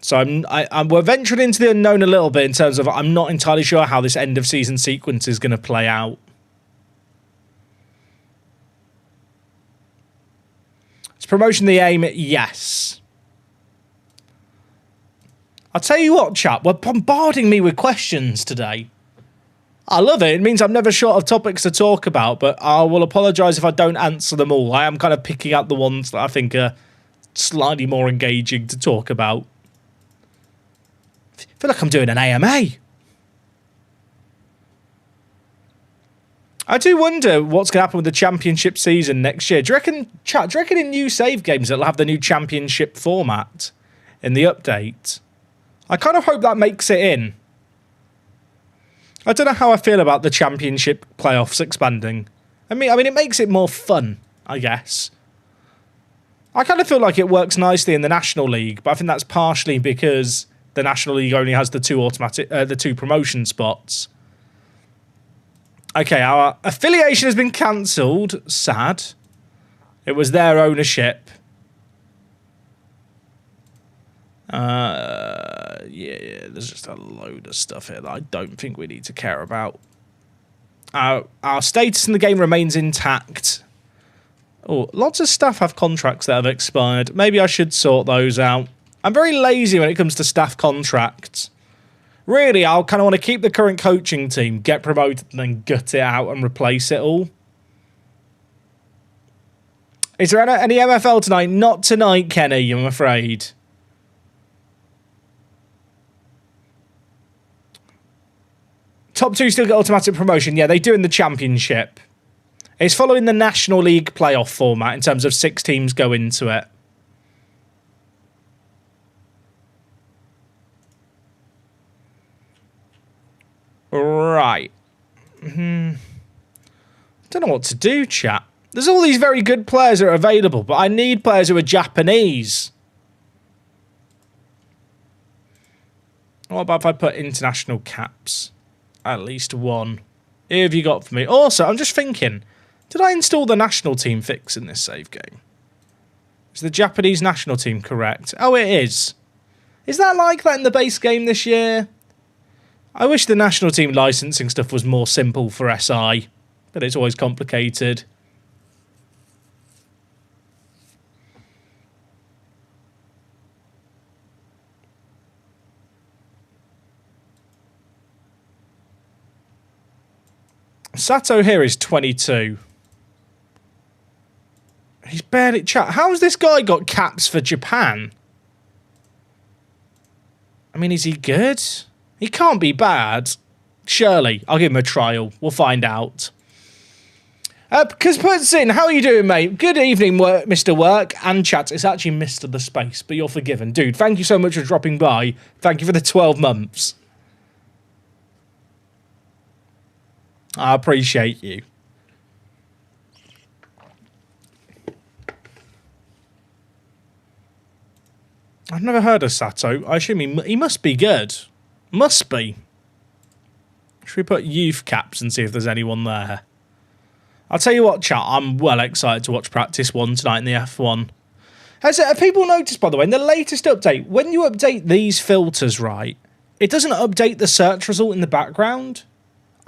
So we're venturing into the unknown a little bit in terms of I'm not entirely sure how this end of season sequence is going to play out. Is promotion the aim? Yes. I'll tell you what, chap, we're bombarding me with questions today. I love it. It means I'm never short of topics to talk about, but I will apologise if I don't answer them all. I am kind of picking out the ones that I think are slightly more engaging to talk about. I feel like I'm doing an AMA. I do wonder what's going to happen with the championship season next year. Do you reckon in new save games it'll have the new championship format in the update? I kind of hope that makes it in. I don't know how I feel about the championship playoffs expanding. I mean, it makes it more fun, I guess. I kind of feel like it works nicely in the National League, but I think that's partially because the National League only has the two promotion spots. Okay, our affiliation has been cancelled. Sad. It was their ownership. Yeah, there's just a load of stuff here that I don't think we need to care about. Our status in the game remains intact. Oh, lots of staff have contracts that have expired. Maybe I should sort those out. I'm very lazy when it comes to staff contracts. Really, I'll kind of want to keep the current coaching team, get promoted, and then gut it out and replace it all. Is there any MFL tonight? Not tonight, Kenny, I'm afraid. Top 2 still get automatic promotion. Yeah, they do in the championship. It's following the National League playoff format in terms of 6 teams go into it. Right. Don't know what to do, chat. There's all these very good players that are available, but I need players who are Japanese. What about if I put international caps? At least one. Who have you got for me? Also, I'm just thinking, did I install the national team fix in this save game? Is the Japanese national team correct? Oh, it is. Is that like that in the base game this year? I wish the national team licensing stuff was more simple for SI, but it's always complicated. Sato here is 22. He's barely... Chat, how's this guy got caps for Japan? I mean, is he good? He can't be bad. Surely. I'll give him a trial. We'll find out. Because puts in, how are you doing, mate? Good evening, Mr. Work and chat. It's actually Mr. The Space, but you're forgiven. Dude, thank you so much for dropping by. Thank you for the 12 months. I appreciate you. I've never heard of Sato. I assume he must be good. Must be. Should we put youth caps and see if there's anyone there? I'll tell you what, chat. I'm well excited to watch practice 1 tonight in the F1. Have people noticed, by the way, in the latest update, when you update these filters, right, it doesn't update the search result in the background?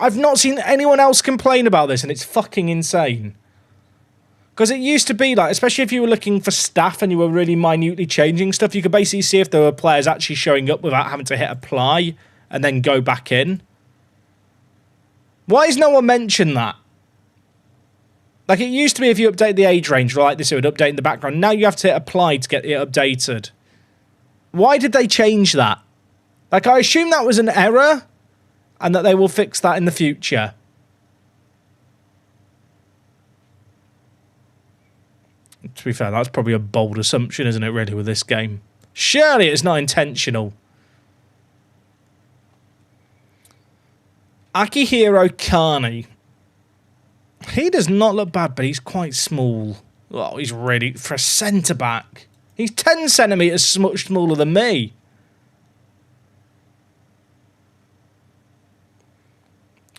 I've not seen anyone else complain about this, and it's fucking insane. Because it used to be like, especially if you were looking for staff and you were really minutely changing stuff, you could basically see if there were players actually showing up without having to hit apply and then go back in. Why has no one mentioned that? Like, it used to be if you update the age range like this, it would update in the background. Now you have to hit apply to get it updated. Why did they change that? Like, I assume that was an error and that they will fix that in the future. To be fair, that's probably a bold assumption, isn't it, really, with this game? Surely it's not intentional. Akihiro Kani. He does not look bad, but he's quite small. Oh, he's ready for a centre-back. He's 10 centimetres much smaller than me.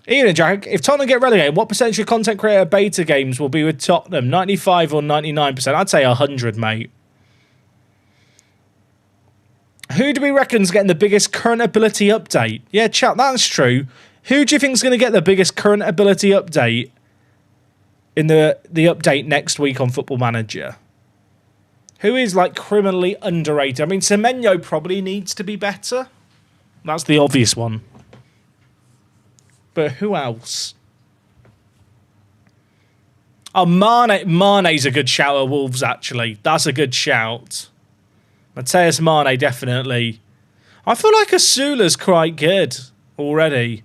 Evening, Jack. If Tottenham get relegated, what percentage of content creator beta games will be with Tottenham? 95 or 99%? I'd say 100, mate. Who do we reckon's getting the biggest current ability update? Yeah, chat, that's true. Who do you think's going to get the biggest current ability update in the update next week on Football Manager? Who is, like, criminally underrated? I mean, Semenyo probably needs to be better. That's the obvious one. but who else? Oh, Mane's a good shout at Wolves, actually. That's a good shout. Mateus Mane, definitely. I feel like Asula's quite good already.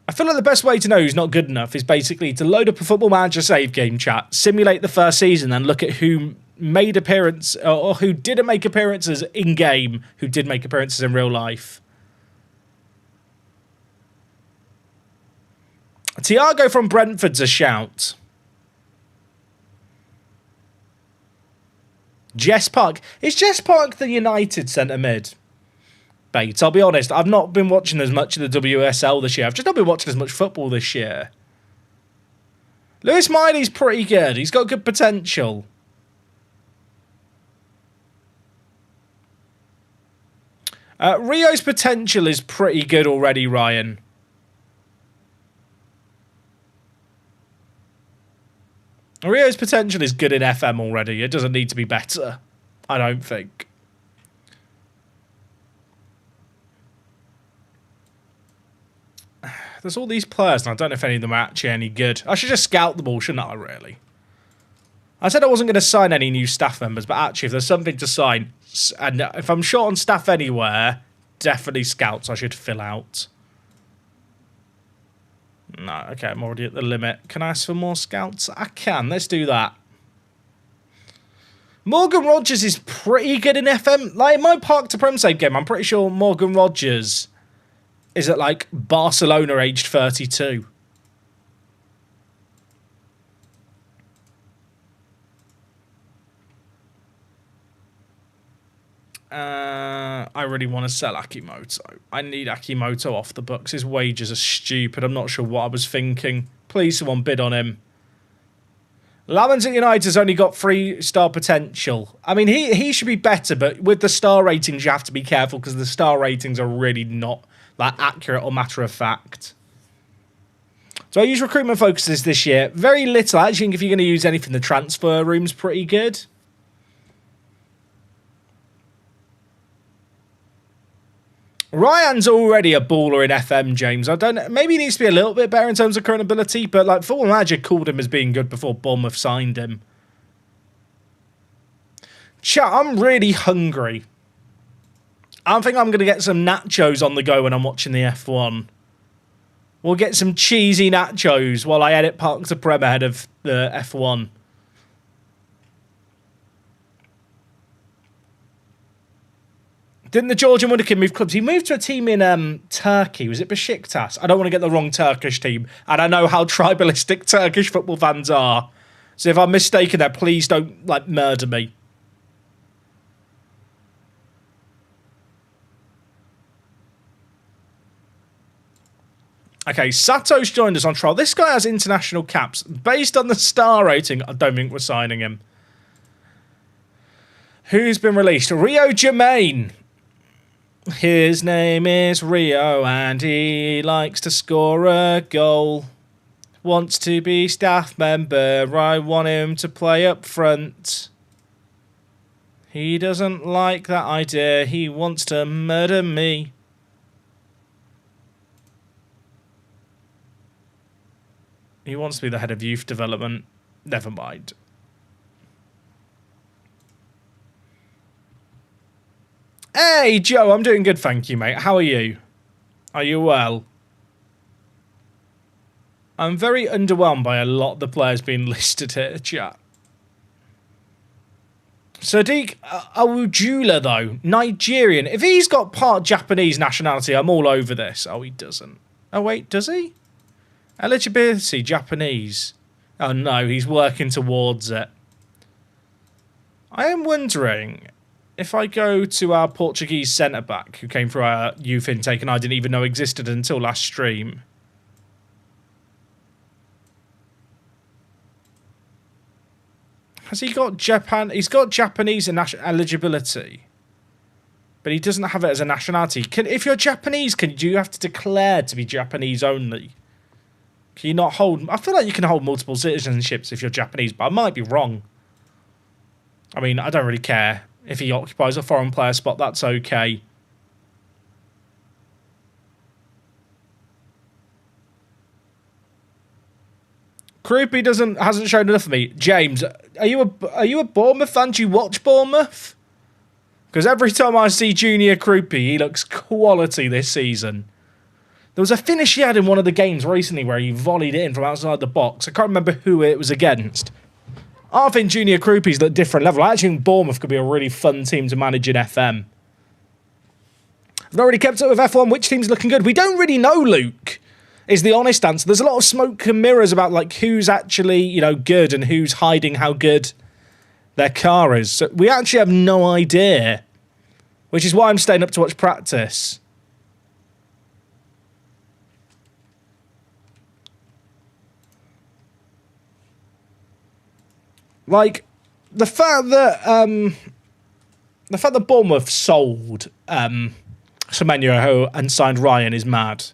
I feel like the best way to know who's not good enough is basically to load up a Football Manager save game chat, simulate the first season, and look at who made appearance or who didn't make appearances in game, who did make appearances in real life. Thiago from Brentford's a shout. Jess Park. Is Jess Park the United centre mid? Bait. I'll be honest, I've not been watching as much of the WSL this year. I've just not been watching as much football this year. Lewis Miley's pretty good. He's got good potential. Rio's potential is pretty good already, Ryan. Rio's potential is good in FM already. It doesn't need to be better, I don't think. There's all these players, and I don't know if any of them are actually any good. I should just scout them all, shouldn't I, really? I said I wasn't going to sign any new staff members, but actually, if there's something to sign, and if I'm short on staff anywhere, definitely scouts I should fill out. No, okay, I'm already at the limit. Can I ask for more scouts? I can. Let's do that. Morgan Rogers is pretty good in FM. Like, in my Park to Prem save game, I'm pretty sure Morgan Rogers is at, like, Barcelona aged 32. I really want to sell Akimoto. I need Akimoto off the books. His wages are stupid. I'm not sure what I was thinking. Please, someone bid on him. Lamens at United has only got 3-star potential. I mean, he should be better, but with the star ratings, you have to be careful because the star ratings are really not that accurate or matter of fact. So I use recruitment focuses this year. Very little. I actually think if you're going to use anything, the transfer room's pretty good. Ryan's already a baller in FM, James. I don't know. Maybe he needs to be a little bit better in terms of current ability, but like Football Manager called him as being good before Bournemouth signed him. Chat, I'm really hungry. I think I'm going to get some nachos on the go when I'm watching the F1. We'll get some cheesy nachos while I edit Park to Prem ahead of the F1. Didn't the Georgian Wunderkind move clubs? He moved to a team in Turkey. Was it Besiktas? I don't want to get the wrong Turkish team. And I know how tribalistic Turkish football fans are. So if I'm mistaken there, please don't, like, murder me. Okay, Sato's joined us on trial. This guy has international caps. Based on the star rating, I don't think we're signing him. Who's been released? Rio Jermaine. His name is Rio and he likes to score a goal. Wants to be staff member. I want him to play up front. He doesn't like that idea. He wants to murder me. He wants to be the head of youth development. Never mind. Hey, Joe, I'm doing good, thank you, mate. How are you? Are you well? I'm very underwhelmed by a lot of the players being listed here, chat. Sadiq Awujula, though, Nigerian. If he's got part Japanese nationality, I'm all over this. Oh, he doesn't. Oh, wait, does he? Eligibility, Japanese. Oh, no, he's working towards it. I am wondering if I go to our Portuguese centre-back who came through our youth intake and I didn't even know existed until last stream. Has he got Japan? He's got Japanese eligibility, but he doesn't have it as a nationality. If you're Japanese, do you have to declare to be Japanese only? Can you not hold... I feel like you can hold multiple citizenships if you're Japanese, but I might be wrong. I mean, I don't really care. If he occupies a foreign player spot, that's okay. Croupy hasn't shown enough for me. James, are you a Bournemouth fan? Do you watch Bournemouth? Because every time I see Junior Croupy, he looks quality this season. There was a finish he had in one of the games recently where he volleyed it in from outside the box. I can't remember who it was against. I think Junior Croupy's at a different level. I actually think Bournemouth could be a really fun team to manage in FM. I've not really kept up with F1. Which team's looking good? We don't really know, Luke, is the honest answer. There's a lot of smoke and mirrors about like who's actually, good and who's hiding how good their car is. So we actually have no idea, which is why I'm staying up to watch practice. Like, the fact that Bournemouth sold Semenyo and signed Ryan is mad.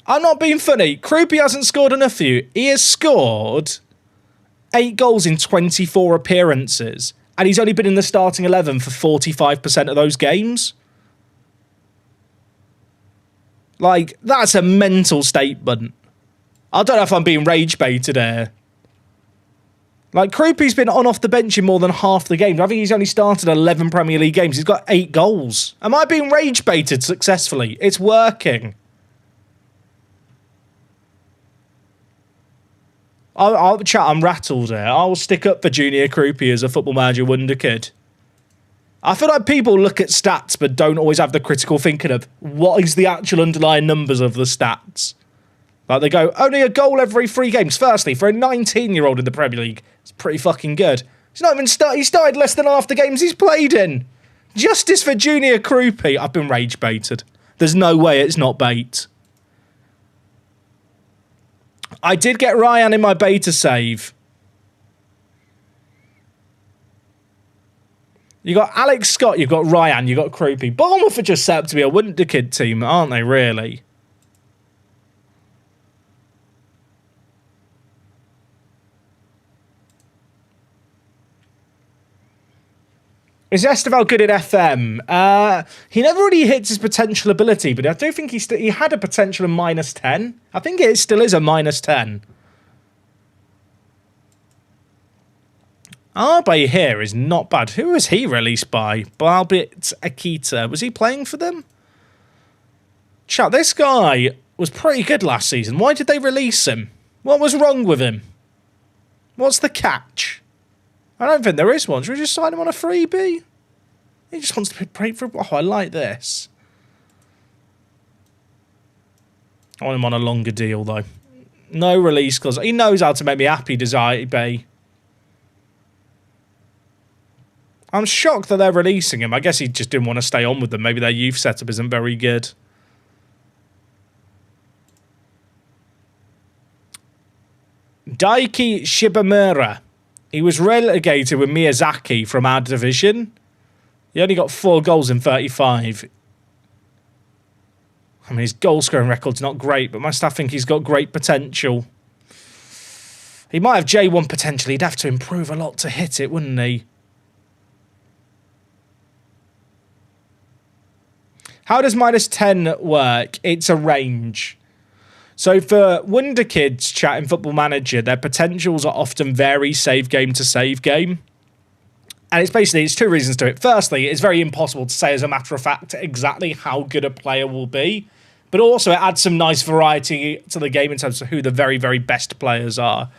I'm not being funny. Croupy hasn't scored enough for you. He has scored 8 goals in 24 appearances, and he's only been in the starting 11 for 45% of those games. Like, that's a mental statement. I don't know if I'm being rage baited here. Like, Croupy's been on off the bench in more than half the games. I think he's only started 11 Premier League games. He's got 8 goals. Am I being rage baited successfully? It's working. I'll chat, I'm rattled here. I'll stick up for Junior Croupy as a Football Manager wonder kid. I feel like people look at stats but don't always have the critical thinking of what is the actual underlying numbers of the stats. Like, they go, only a goal every 3 games. Firstly, for a 19-year-old in the Premier League, it's pretty fucking good. He's not even he started less than half the games he's played in. Justice for Junior Croupy. I've been rage baited. There's no way it's not bait. I did get Ryan in my beta save. You got Alex Scott, you've got Ryan, you've got Croupy. Bournemouth are just set up to be a wonder kid team, aren't they, really? Is Esteval good at FM? He never really hits his potential ability, but I do think he had a potential of -10. I think it still is a -10. Arbe here is not bad. Who was he released by? Balbit Akita. Was he playing for them? Chat, this guy was pretty good last season. Why did they release him? What was wrong with him? What's the catch? I don't think there is one. Should we just sign him on a freebie? He just wants to pray for... Oh, I like this. I want him on a longer deal, though. No release clause. He knows how to make me happy, does IB. I'm shocked that they're releasing him. I guess he just didn't want to stay on with them. Maybe their youth setup isn't very good. Daiki Shibamura. He was relegated with Miyazaki from our division. He only got 4 goals in 35. I mean, his goal-scoring record's not great, but my staff think he's got great potential. He might have J1 potential. He'd have to improve a lot to hit it, wouldn't he? How does -10 work? It's a range. So for Wonder Kids chat in Football Manager, their potentials are often vary save game to save game. And it's 2 reasons to it. Firstly, it's very impossible to say as a matter of fact exactly how good a player will be. But also it adds some nice variety to the game in terms of who the very, very best players are.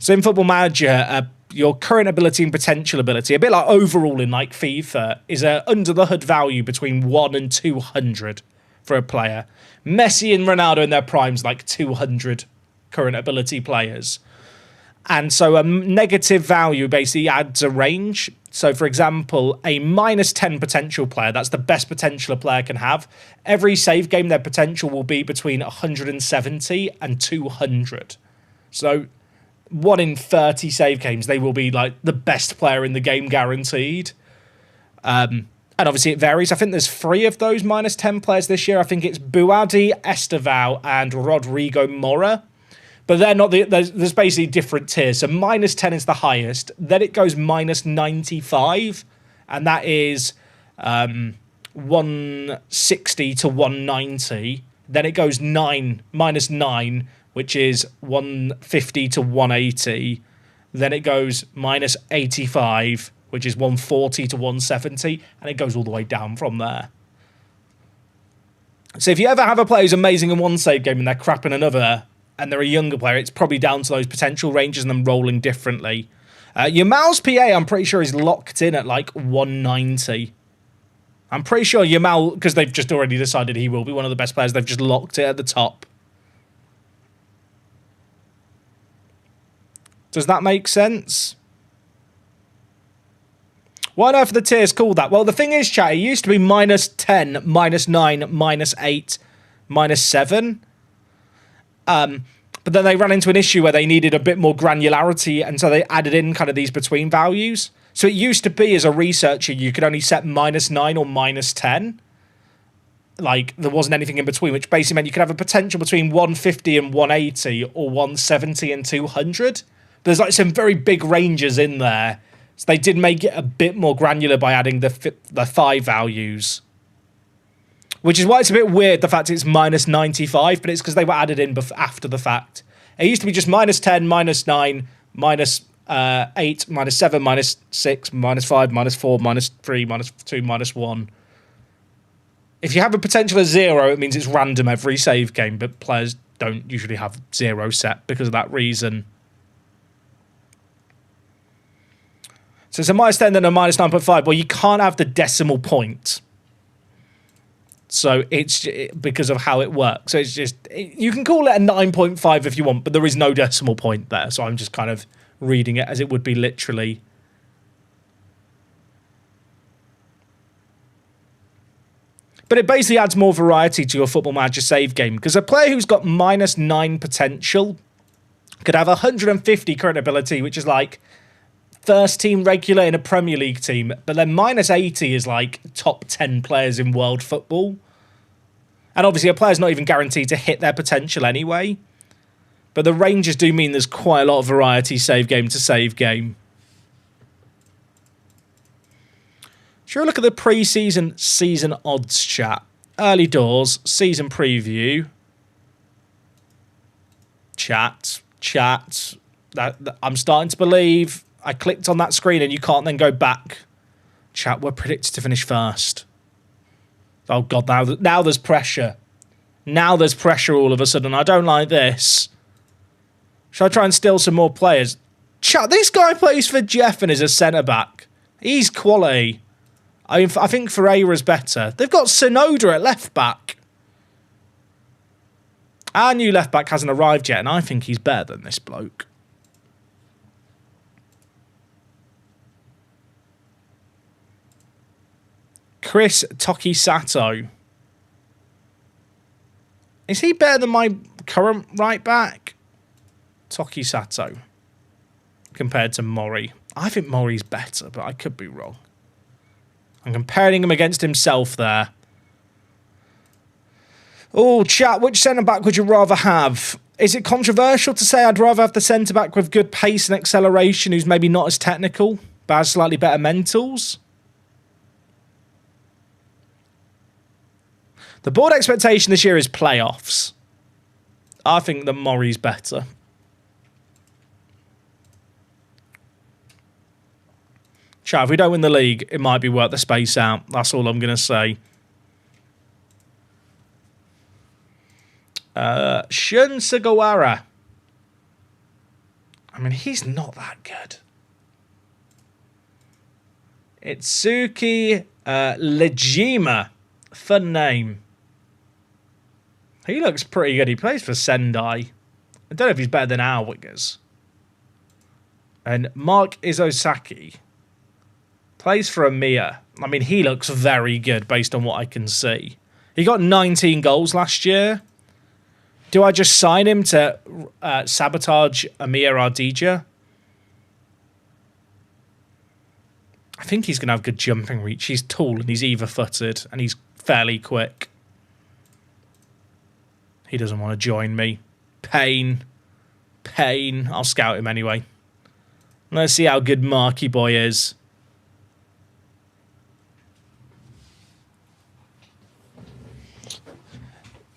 So in Football Manager, your current ability and potential ability, a bit like overall in like FIFA, is a under the hood value between 1 and 200 for a player. Messi and Ronaldo in their primes, like 200 current ability players. And so a negative value basically adds a range. So, for example, a -10 potential player, that's the best potential a player can have. Every save game, their potential will be between 170 and 200. So 1 in 30 save games, they will be like the best player in the game guaranteed. And obviously it varies. I think there's 3 of those -10 players this year. I think it's Buadi, Esteval, and Rodrigo Mora. But they're not there's basically different tiers. So -10 is the highest. Then it goes -95. And that is 160 to 190. Then it goes minus 9, which is 150 to 180. Then it goes minus 85, which is 140 to 170, and it goes all the way down from there. So if you ever have a player who's amazing in one save game and they're crap in another, and they're a younger player, it's probably down to those potential ranges and them rolling differently. Your Mal's PA, I'm pretty sure, is locked in at like 190. I'm pretty sure Yamal, because they've just already decided he will be one of the best players, they've just locked it at the top. Does that make sense? Why on earth are the tiers called that? Well, the thing is, chat, it used to be minus 10, minus 9, minus 8, minus 7. But then they ran into an issue where they needed a bit more granularity, and so they added in kind of these between values. So it used to be, as a researcher, you could only set minus 9 or minus 10. Like, there wasn't anything in between, which basically meant you could have a potential between 150 and 180 or 170 and 200. But there's like some very big ranges in there. So they did make it a bit more granular by adding the 5 values. Which is why it's a bit weird, the fact it's minus 95, but it's because they were added in after the fact. It used to be just minus 10, minus 9, minus 8, minus 7, minus 6, minus 5, minus 4, minus 3, minus 2, minus 1. If you have a potential of 0, it means it's random every save game, but players don't usually have 0 set because of that reason. So it's a minus 10 then a minus 9.5. Well, you can't have the decimal point. So it's because of how it works. So it's just, you can call it a 9.5 if you want, but there is no decimal point there. So I'm just kind of reading it as it would be literally. But it basically adds more variety to your Football Manager save game, because a player who's got minus 9 potential could have 150 current ability, which is like first team regular in a Premier League team, but then minus 80 is like top 10 players in world football. And obviously a player's not even guaranteed to hit their potential anyway. But the ranges do mean there's quite a lot of variety save game to save game. Sure, look at the pre-season season odds chat. Early doors, season preview. Chat. I'm starting to believe I clicked on that screen and you can't then go back. Chat, we're predicted to finish first. Oh, God, now there's pressure. Now there's pressure all of a sudden. I don't like this. Should I try and steal some more players? Chat, this guy plays for Jeff and is a centre-back. He's quality. I think Ferreira's better. They've got Sonoda at left-back. Our new left-back hasn't arrived yet, and I think he's better than this bloke. Chris Tokisato. Is he better than my current right back? Tokisato. Compared to Mori. I think Mori's better, but I could be wrong. I'm comparing him against himself there. Oh, chat, which centre-back would you rather have? Is it controversial to say I'd rather have the centre-back with good pace and acceleration who's maybe not as technical, but has slightly better mentals? The board expectation this year is playoffs. I think that Mori's better. Chat, if we don't win the league, it might be worth the space out. That's all I'm going to say. Shun Sugawara. I mean, he's not that good. Itsuki Lejima. Fun name. He looks pretty good. He plays for Sendai. I don't know if he's better than our wingers. And Mark Izosaki plays for Amiya. I mean, he looks very good based on what I can see. He got 19 goals last year. Do I just sign him to sabotage Amir Ardija? I think he's going to have good jumping reach. He's tall and he's either-footed and he's fairly quick. He doesn't want to join me. Pain. I'll scout him anyway. Let's see how good Marky Boy is.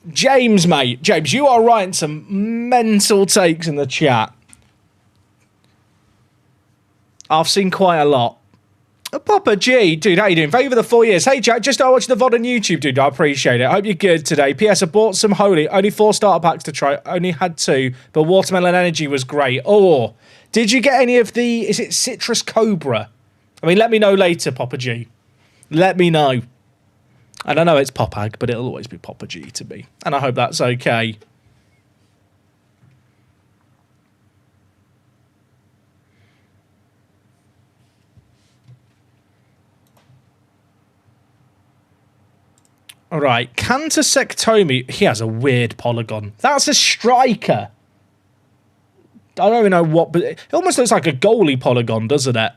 James, mate. James, you are writing some mental takes in the chat. I've seen quite a lot. Papa G, dude, how you doing? Thank you for the 4 years. Hey, Jack, just watching the VOD on YouTube, dude. I appreciate it. I hope you're good today. P.S. I bought some Holy. Only 4 starter packs to try. Only had 2, but Watermelon Energy was great. Oh, did you get any of the... Is it Citrus Cobra? I mean, let me know later, Papa G. Let me know. And I know it's Popag, but it'll always be Papa G to me. And I hope that's okay. All right, Kanta Sektomi, he has a weird polygon. That's a striker. I don't even know what, but it almost looks like a goalie polygon, doesn't it?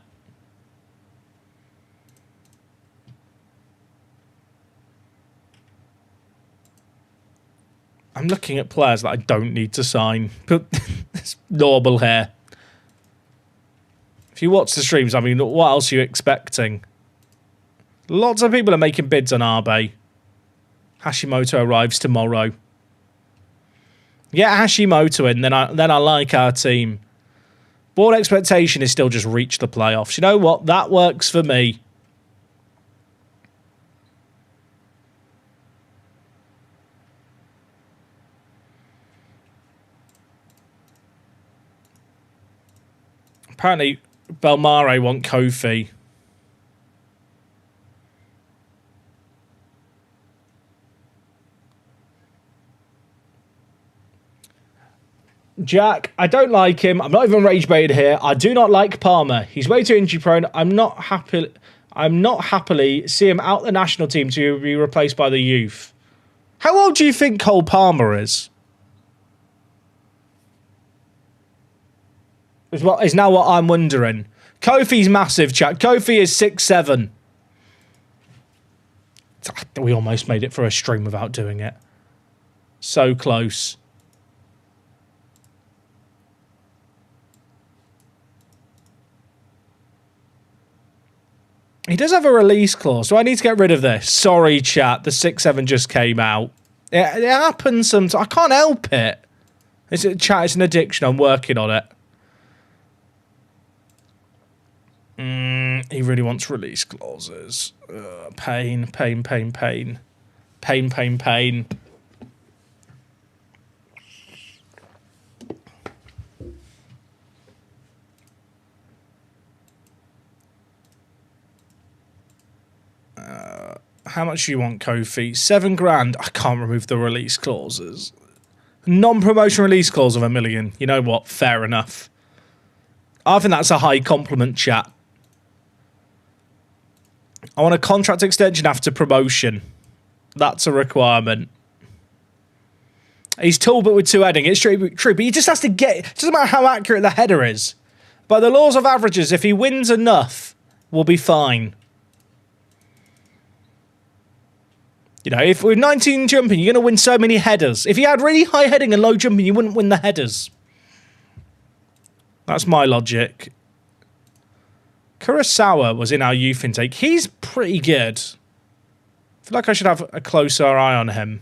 I'm looking at players that I don't need to sign. But it's normal here. If you watch the streams, I mean, what else are you expecting? Lots of people are making bids on Abe. Hashimoto arrives tomorrow. Get Hashimoto in, then I like our team. Board expectation is still just reach the playoffs. You know what? That works for me. Apparently, Belmare want Kofi. Jack, I don't like him. I'm not even rage baited here. I do not like Palmer. He's way too injury prone. I'm not happily see him out the national team to be replaced by the youth. How old do you think Cole Palmer is? Is now what I'm wondering. Kofi's massive, chat. Kofi is 6'7". We almost made it for a stream without doing it. So close. He does have a release clause, so I need to get rid of this. Sorry, chat. The 6'7" just came out. It happens sometimes. I can't help it. Chat, it's an addiction. I'm working on it. He really wants release clauses. Pain, pain, pain, pain. Pain, pain, pain. How much do you want, Kofi? 7 grand. I can't remove the release clauses. Non-promotion release clause of $1 million. You know what? Fair enough. I think that's a high compliment, chat. I want a contract extension after promotion. That's a requirement. He's tall but with 2 heading. It's true, but he just has to get... It doesn't matter how accurate the header is. By the laws of averages, if he wins enough, we'll be fine. You know, if we're 19 jumping, you're going to win so many headers. If you had really high heading and low jumping, you wouldn't win the headers. That's my logic. Kurosawa was in our youth intake. He's pretty good. I feel like I should have a closer eye on him.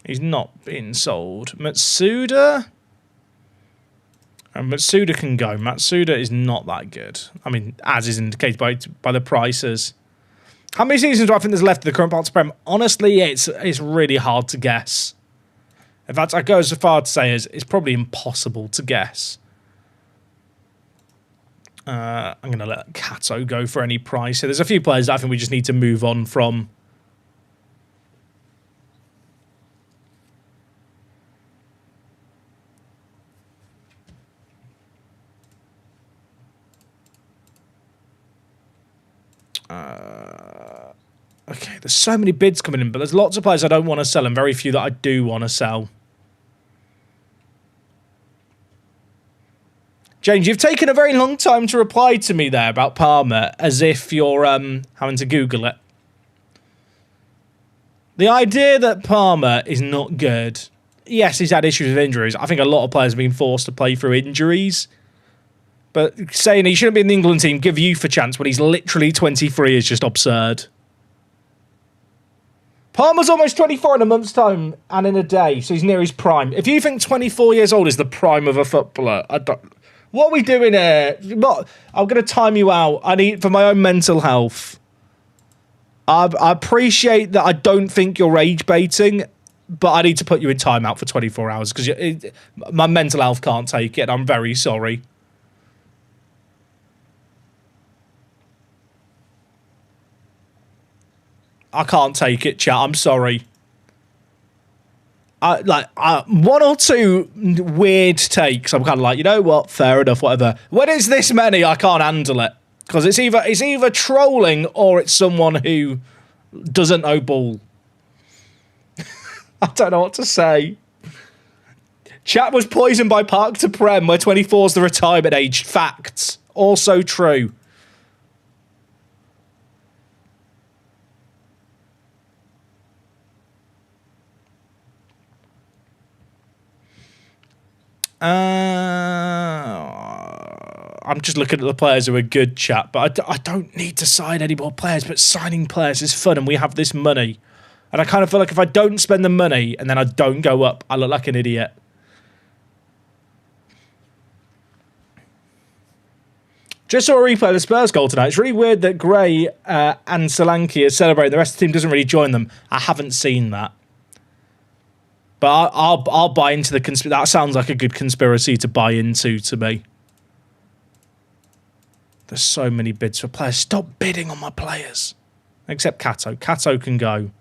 He's not being sold. Matsuda? Matsuda can go. Matsuda is not that good. I mean, as is indicated by the prices. How many seasons do I think there's left of the current Parts Prem? Honestly, it's really hard to guess. In fact, I go so far to say it's probably impossible to guess. I'm going to let Kato go for any price. So there's a few players that I think we just need to move on from. Okay, there's so many bids coming in, but there's lots of players I don't want to sell and very few that I do want to sell. James, you've taken a very long time to reply to me there about Palmer, as if you're having to Google it. The idea that Palmer is not good. Yes, he's had issues with injuries. I think a lot of players have been forced to play through injuries. But saying he shouldn't be in the England team, give youth a chance when he's literally 23 is just absurd. Palmer's almost 24 in a month's time and in a day, so he's near his prime. If you think 24 years old is the prime of a footballer, I don't... What are we doing here? What? I'm going to time you out. I need for my own mental health. I appreciate that I don't think you're rage baiting, but I need to put you in timeout for 24 hours because my mental health can't take it. I'm very sorry. I can't take it, chat. I'm sorry. One or two weird takes. I'm kind of like, you know what? Fair enough. Whatever. When it's this many, I can't handle it because it's either trolling or it's someone who doesn't know ball. I don't know what to say. Chat was poisoned by Park to Prem, where 24 is the retirement age. Facts. Also true. I'm just looking at the players who are good, chat, but I don't need to sign any more players, but signing players is fun and we have this money. And I kind of feel like if I don't spend the money and then I don't go up, I look like an idiot. Just saw a replay of the Spurs goal tonight. It's really weird that Gray and Solanke are celebrating. The rest of the team doesn't really join them. I haven't seen that. But I'll buy into the conspiracy. That sounds like a good conspiracy to buy into to me. There's so many bids for players. Stop bidding on my players. Except Kato. Kato can go.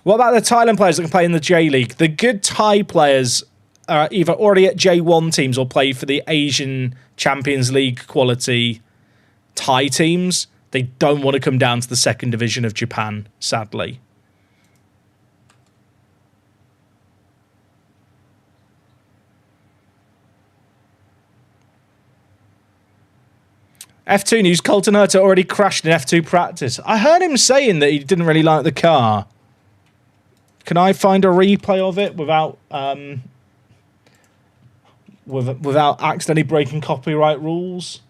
What about the Thailand players that can play in the J League? The good Thai players are either already at J1 teams or play for the Asian Champions League quality Thai teams. They don't want to come down to the second division of Japan, sadly. F2 news, Colton Herta already crashed in F2 practice. I heard him saying that he didn't really like the car. Can I find a replay of it without without accidentally breaking copyright rules?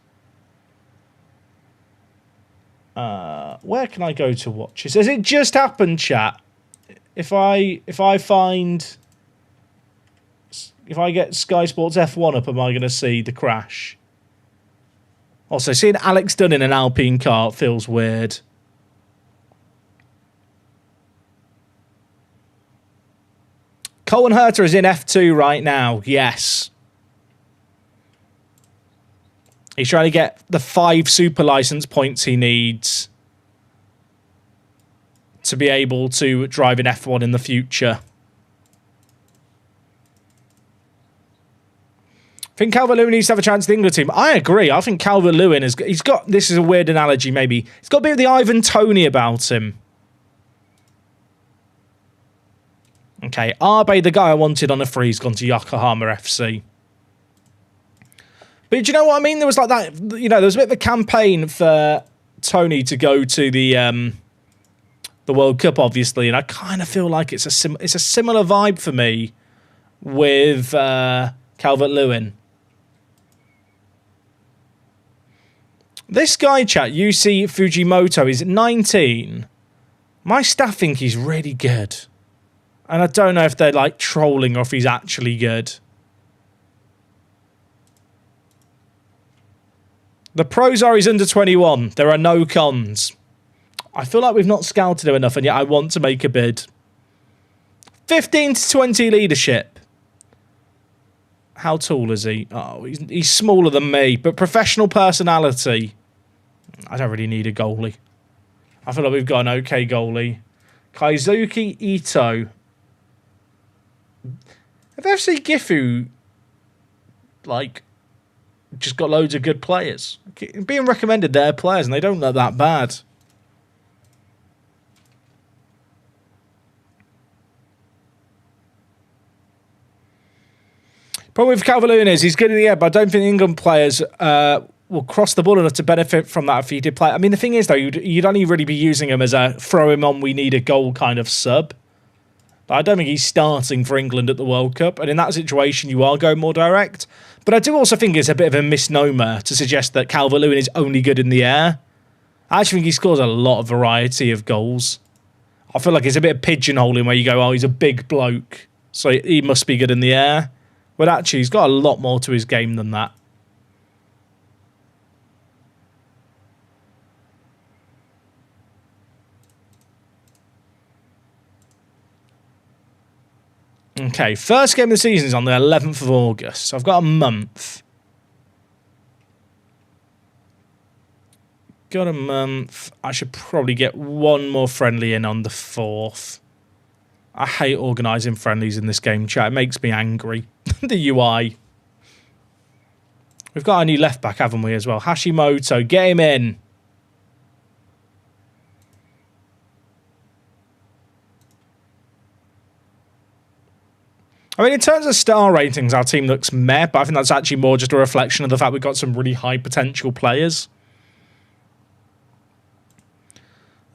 Where can I go to watch it? Says it just happened, chat. If I get Sky Sports F1 up, am I going to see the crash? Also, seeing Alex Dunn in an Alpine car feels weird. Colton Herta is in F2 right now. Yes. He's trying to get the 5 super license points he needs to be able to drive in F1 in the future. I think Calvert-Lewin needs to have a chance in the England team. I agree. I think Calvert-Lewin he's got, this is a weird analogy maybe, he's got a bit of the Ivan Toney about him. Okay, Arbe, the guy I wanted on a free, has gone to Yokohama FC. But do you know what I mean? There was like that, you know, there was a bit of a campaign for Tony to go to the World Cup, obviously, and I kind of feel like it's a similar vibe for me with Calvert-Lewin. This guy, chat, UC Fujimoto, is 19. My staff think he's really good. And I don't know if they're like trolling or if he's actually good. The pros are he's under 21. There are no cons. I feel like we've not scouted him enough and yet I want to make a bid. 15 to 20 leadership. How tall is he? Oh, he's smaller than me, but professional personality. I don't really need a goalie. I feel like we've got an okay goalie. Kaizuki Ito. Have FC Gifu, like, just got loads of good players? Being recommended their players, and they don't look that bad. Problem with Calvert-Lewin is he's good in the air, but I don't think England players will cross the ball enough to benefit from that if he did play. I mean, the thing is, though, you'd only really be using him as a throw him on, we need a goal kind of sub. But I don't think he's starting for England at the World Cup. And in that situation, you are going more direct. But I do also think it's a bit of a misnomer to suggest that Calvert-Lewin is only good in the air. I actually think he scores a lot of variety of goals. I feel like it's a bit of pigeonholing where you go, oh, he's a big bloke, so he must be good in the air. But actually, he's got a lot more to his game than that. Okay, first game of the season is on the 11th of August, so I've got a month. Got a month. I should probably get one more friendly in on the 4th. I hate organising friendlies in this game, chat. It makes me angry. The UI. We've got our new left back, haven't we, as well? Hashimoto, get him in. I mean, in terms of star ratings, our team looks meh, but I think that's actually more just a reflection of the fact we've got some really high potential players.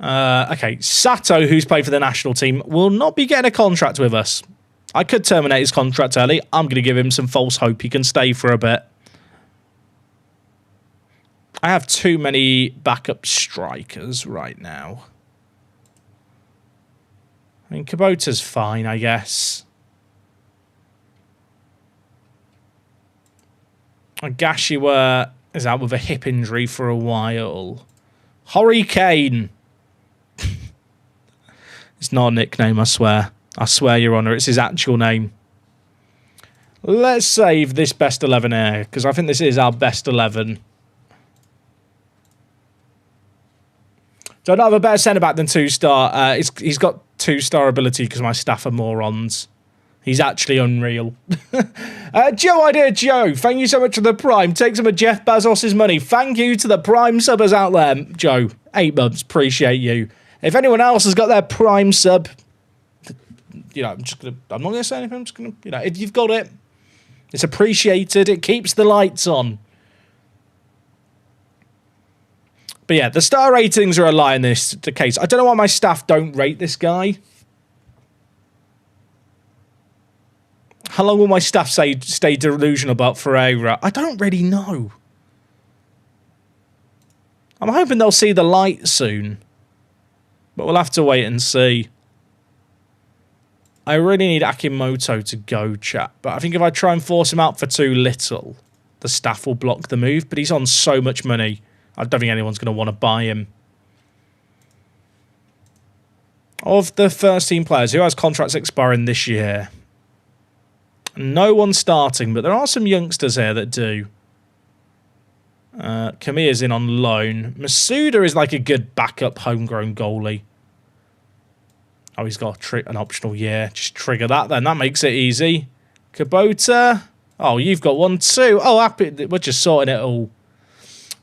Okay, Sato, who's played for the national team, will not be getting a contract with us. I could terminate his contract early. I'm going to give him some false hope he can stay for a bit. I have too many backup strikers right now. I mean, Kubota's fine, I guess. Gashiwa is out with a hip injury for a while. Hurricane. It's not a nickname, I swear. I swear, Your Honour, it's his actual name. Let's save this best 11 here, because I think this is our best 11. So I don't have a better centre-back than 2-star. He's got 2-star ability because my staff are morons. He's actually unreal. Joe Idea Joe, thank you so much for the Prime. Take some of Jeff Bezos' money. Thank you to the Prime subbers out there. Joe, 8 months. Appreciate you. If anyone else has got their Prime sub, you know, I'm not going to say anything. I'm just going to, you know, if you've got it, it's appreciated. It keeps the lights on. But yeah, the star ratings are a lie in this case. I don't know why my staff don't rate this guy. How long will my staff stay delusional about Ferreira? I don't really know. I'm hoping they'll see the light soon. But we'll have to wait and see. I really need Akimoto to go, chat. But I think if I try and force him out for too little, the staff will block the move. But he's on so much money. I don't think anyone's going to want to buy him. Of the first team players, who has contracts expiring this year? No one starting, but there are some youngsters here that do. Kamiya's in on loan. Masuda is like a good backup homegrown goalie. Oh, he's got an optional year. Just trigger that then. That makes it easy. Kubota. Oh, you've got one too. Oh, happy. We're just sorting it all.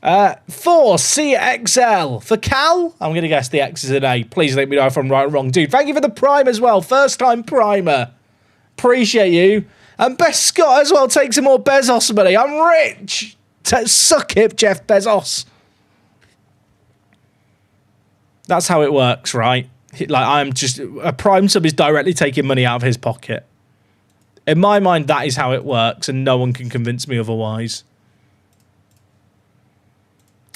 4 CXL for Cal. I'm going to guess the X is an A. Please let me know if I'm right or wrong. Dude, thank you for the Prime as well. First time Primer. Appreciate you. And Best Scott as well. Take some more Bezos money. I'm rich. Suck it, Jeff Bezos. That's how it works, right? Like, I'm just... A Prime sub is directly taking money out of his pocket. In my mind, that is how it works, and no one can convince me otherwise.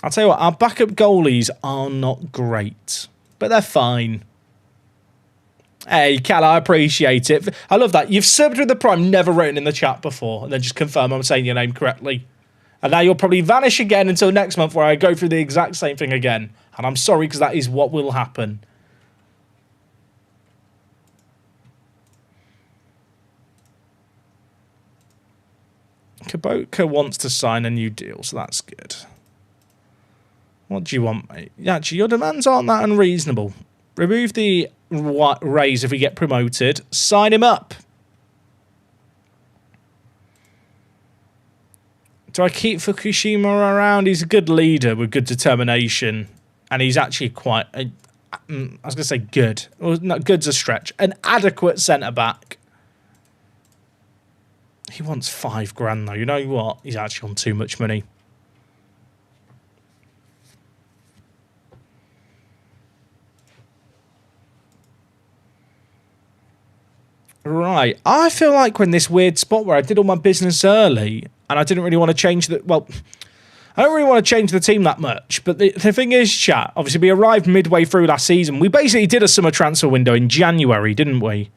I'll tell you what, our backup goalies are not great, but they're fine. Hey, Cal, I appreciate it. I love that. You've subbed with the Prime, never written in the chat before, and then just confirm I'm saying your name correctly. And now you'll probably vanish again until next month where I go through the exact same thing again. And I'm sorry, because that is what will happen. Kuboka wants to sign a new deal, so that's good. What do you want, mate? Actually, your demands aren't that unreasonable. Remove the raise if we get promoted. Sign him up. Do I keep Fukushima around? He's a good leader with good determination. And he's actually quite... I was going to say good. Well, no, good's a stretch. An adequate centre-back. He wants $5,000 though. You know what? He's actually on too much money. Right. I feel like we're in this weird spot where I did all my business early and I didn't really want to change the... Well, I don't really want to change the team that much, but the thing is, chat, obviously we arrived midway through last season. We basically did a summer transfer window in January, didn't we?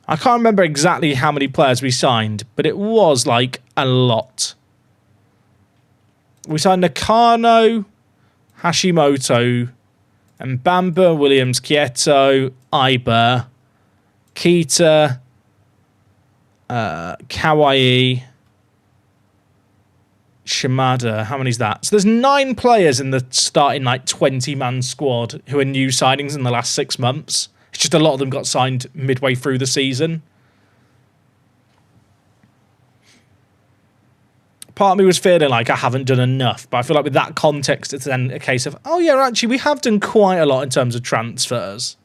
I can't remember exactly how many players we signed, but it was like a lot. We signed Nakano, Hashimoto, and Bamba, Williams, Kieto, Iber, Kita, Kawaii, Shimada. How many is that? So there's 9 players in the starting like 20-man squad who are new signings in the last 6 months. It's just a lot of them got signed midway through the season. Part of me was feeling like I haven't done enough, but I feel like with that context, it's then a case of, oh yeah, actually we have done quite a lot in terms of transfers.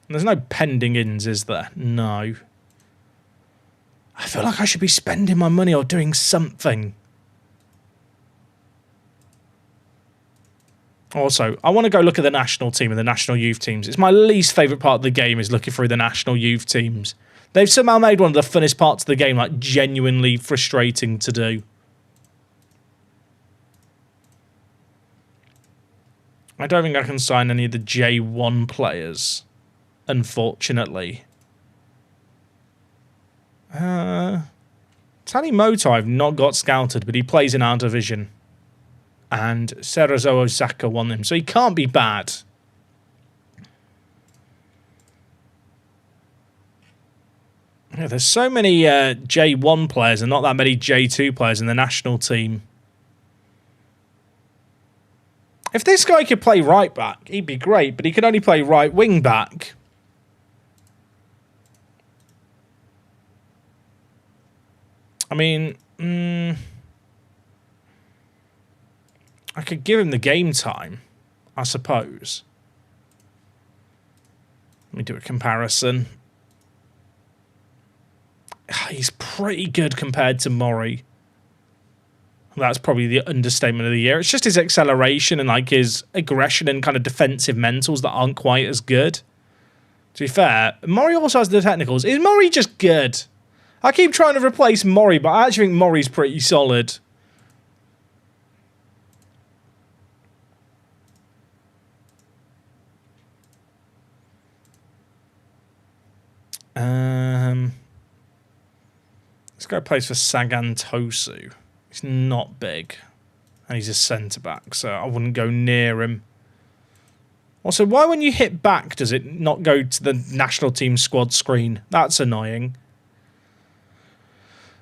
And there's no pending ins, is there? No. I feel like I should be spending my money or doing something. Also, I want to go look at the national team and the national youth teams. It's my least favourite part of the game is looking through the national youth teams. They've somehow made one of the funnest parts of the game like genuinely frustrating to do. I don't think I can sign any of the J1 players, unfortunately. Tanimoto I've not got scouted, but he plays in our division. And Serazo Osaka won him, so he can't be bad. Yeah, there's so many J1 players and not that many J2 players in the national team. If this guy could play right back, he'd be great, but he can only play right wing back. I mean, I could give him the game time, I suppose. Let me do a comparison. He's pretty good compared to Mori. That's probably the understatement of the year. It's just his acceleration and like his aggression and kind of defensive mentals that aren't quite as good. To be fair, Mori also has the technicals. Is Mori just good? I keep trying to replace Mori, but I actually think Mori's pretty solid. This guy plays for Sagan Tosu. He's not big. And he's a centre-back, so I wouldn't go near him. Also, why when you hit back does it not go to the national team squad screen? That's annoying.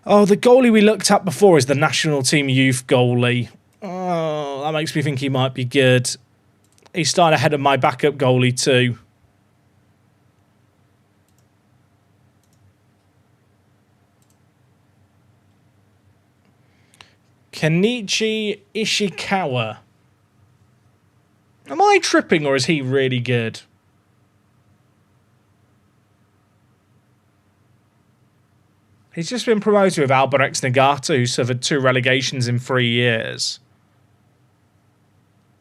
Oh, the goalie we looked at before is the national team youth goalie. Oh, that makes me think he might be good. He's starting ahead of my backup goalie too. Kenichi Ishikawa. Am I tripping or is he really good? He's just been promoted with Albirex Nagata, who suffered 2 relegations in 3 years.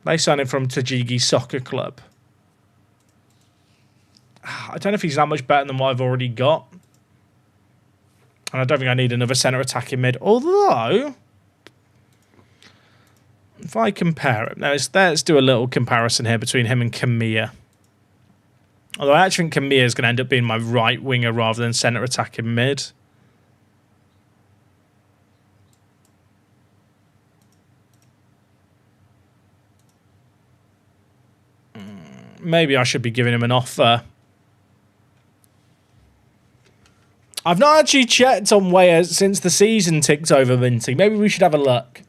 They signed him from Tajigi Soccer Club. I don't know if he's that much better than what I've already got. And I don't think I need another centre attacking mid. Although, if I compare him, let's do a little comparison here between him and Kamiya. Although I actually think Kamiya is going to end up being my right winger rather than centre attacking mid. Maybe I should be giving him an offer. I've not actually checked on Weah since the season ticked over minting. Maybe we should have a look.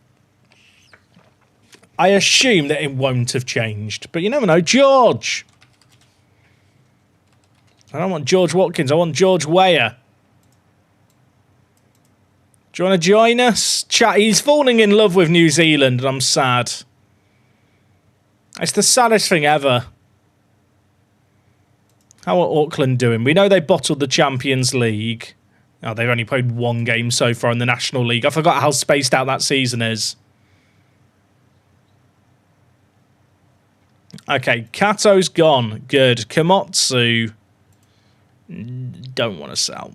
I assume that it won't have changed. But you never know. George! I don't want George Watkins. I want George Weah. Do you want to join us? Chat, he's falling in love with New Zealand and I'm sad. It's the saddest thing ever. How are Auckland doing? We know they bottled the Champions League. Oh, they've only played 1 game so far in the National League. I forgot how spaced out that season is. Okay, Kato's gone. Good. Komotsu. Don't want to sell.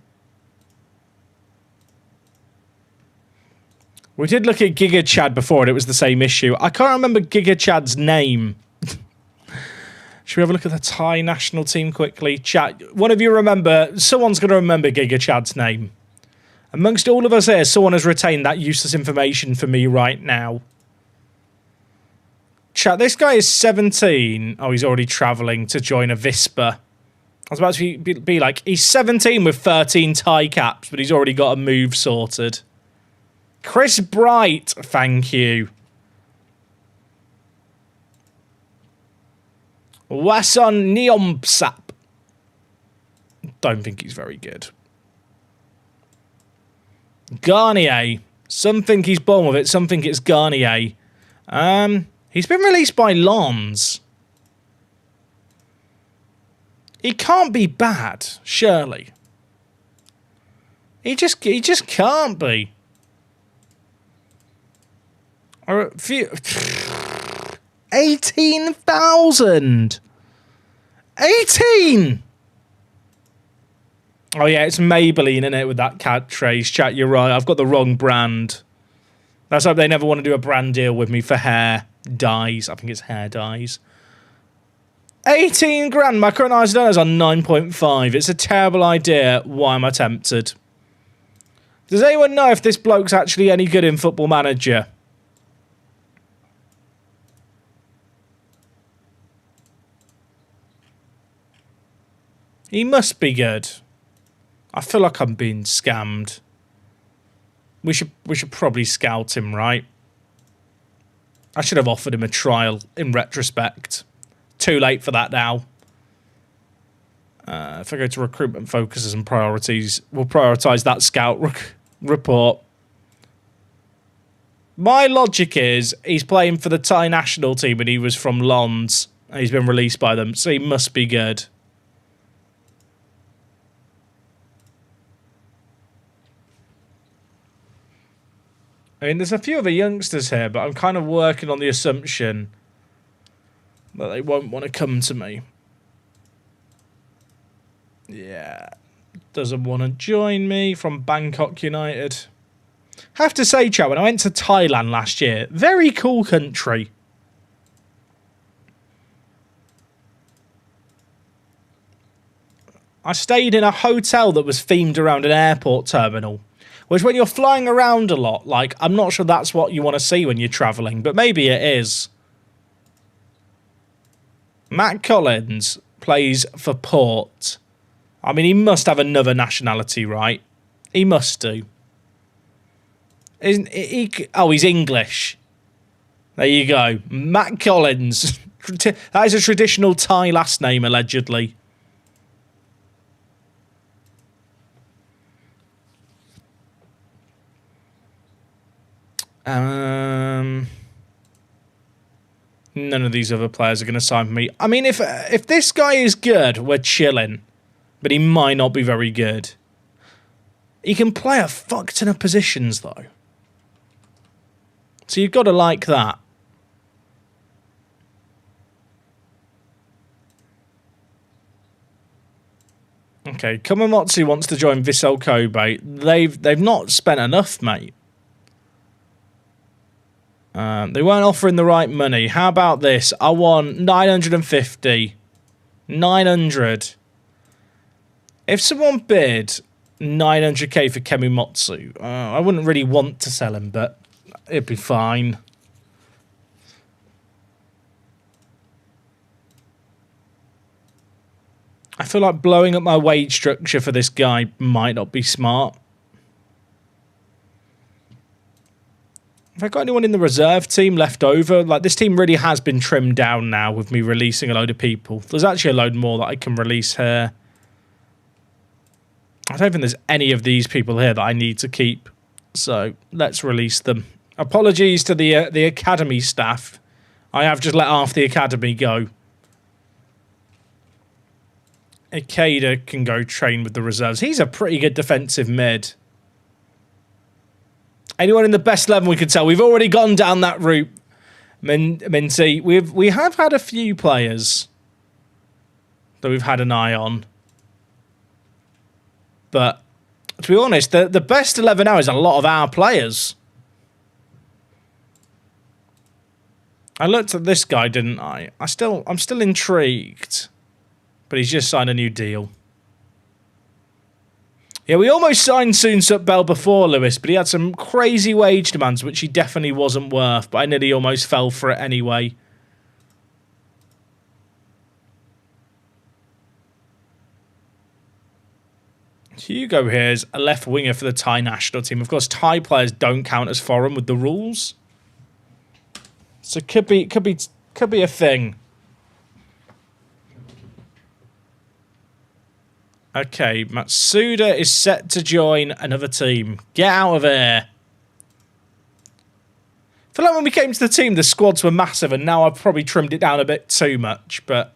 We did look at Giga Chad before and it was the same issue. I can't remember Giga Chad's name. Should we have a look at the Thai national team quickly? Chat, one of you remember, someone's going to remember Giga Chad's name. Amongst all of us here, someone has retained that useless information for me right now. Chat, this guy is 17. Oh, he's already travelling to join a Vispa. I was about to be like, he's 17 with 13 Thai caps, but he's already got a move sorted. Chris Bright, thank you. Wason Neomsap. Don't think he's very good. Garnier. Some think he's born with it, some think it's Garnier. He's been released by Lons. He can't be bad, surely. He just can't be. 18,000. 18. Oh yeah, it's Maybelline, isn't it, with that catchphrase. Chat, you're right. I've got the wrong brand. That's why they never want to do a brand deal with me for hair dyes. I think it's hair dyes. 18 grand. My current Addons on 9.5. It's a terrible idea. Why am I tempted? Does anyone know if this bloke's actually any good in Football Manager? He must be good. I feel like I'm being scammed. We should probably scout him, right? I should have offered him a trial in retrospect. Too late for that now. If I go to recruitment focuses and priorities, we'll prioritise that scout report. My logic is he's playing for the Thai national team and he was from Lons. And he's been released by them, so he must be good. I mean, there's a few other youngsters here, but I'm kind of working on the assumption that they won't want to come to me. Yeah. Doesn't want to join me from Bangkok United. Have to say, chat, when I went to Thailand last year, very cool country. I stayed in a hotel that was themed around an airport terminal. Which when you're flying around a lot, like, I'm not sure that's what you want to see when you're travelling, but maybe it is. Matt Collins plays for Port. I mean, he must have another nationality, right? He must do. Isn't he? Oh, he's English. There you go. Matt Collins. That is a traditional Thai last name, allegedly. None of these other players are going to sign for me. I mean, if this guy is good, we're chilling. But he might not be very good. He can play a fuck ton of positions, though. So you've got to like that. Okay, Kamamotsu wants to join Vissel Kobe. They've not spent enough, mate. They weren't offering the right money. How about this? I want 950. 900. If someone bid 900k for Kamimotsu, I wouldn't really want to sell him, but it'd be fine. I feel like blowing up my wage structure for this guy might not be smart. Have I got anyone in the reserve team left over? Like, this team really has been trimmed down now with me releasing a load of people. There's actually a load more that I can release here. I don't think there's any of these people here that I need to keep. So, let's release them. Apologies to the academy staff. I have just let half the academy go. Ikeda can go train with the reserves. He's a pretty good defensive mid. Anyone in the best 11 we could tell? We've already gone down that route, Minty. We have had a few players that we've had an eye on. But to be honest, the best 11 now is a lot of our players. I looked at this guy, didn't I? I'm still intrigued. But he's just signed a new deal. Yeah, we almost signed Soonsup Bell before, Lewis, but he had some crazy wage demands, which he definitely wasn't worth, but I nearly almost fell for it anyway. Hugo here is a left winger for the Thai national team. Of course, Thai players don't count as foreign with the rules. So it could be a thing. Okay, Matsuda is set to join another team. Get out of here. I feel like when we came to the team, the squads were massive, and now I've probably trimmed it down a bit too much. But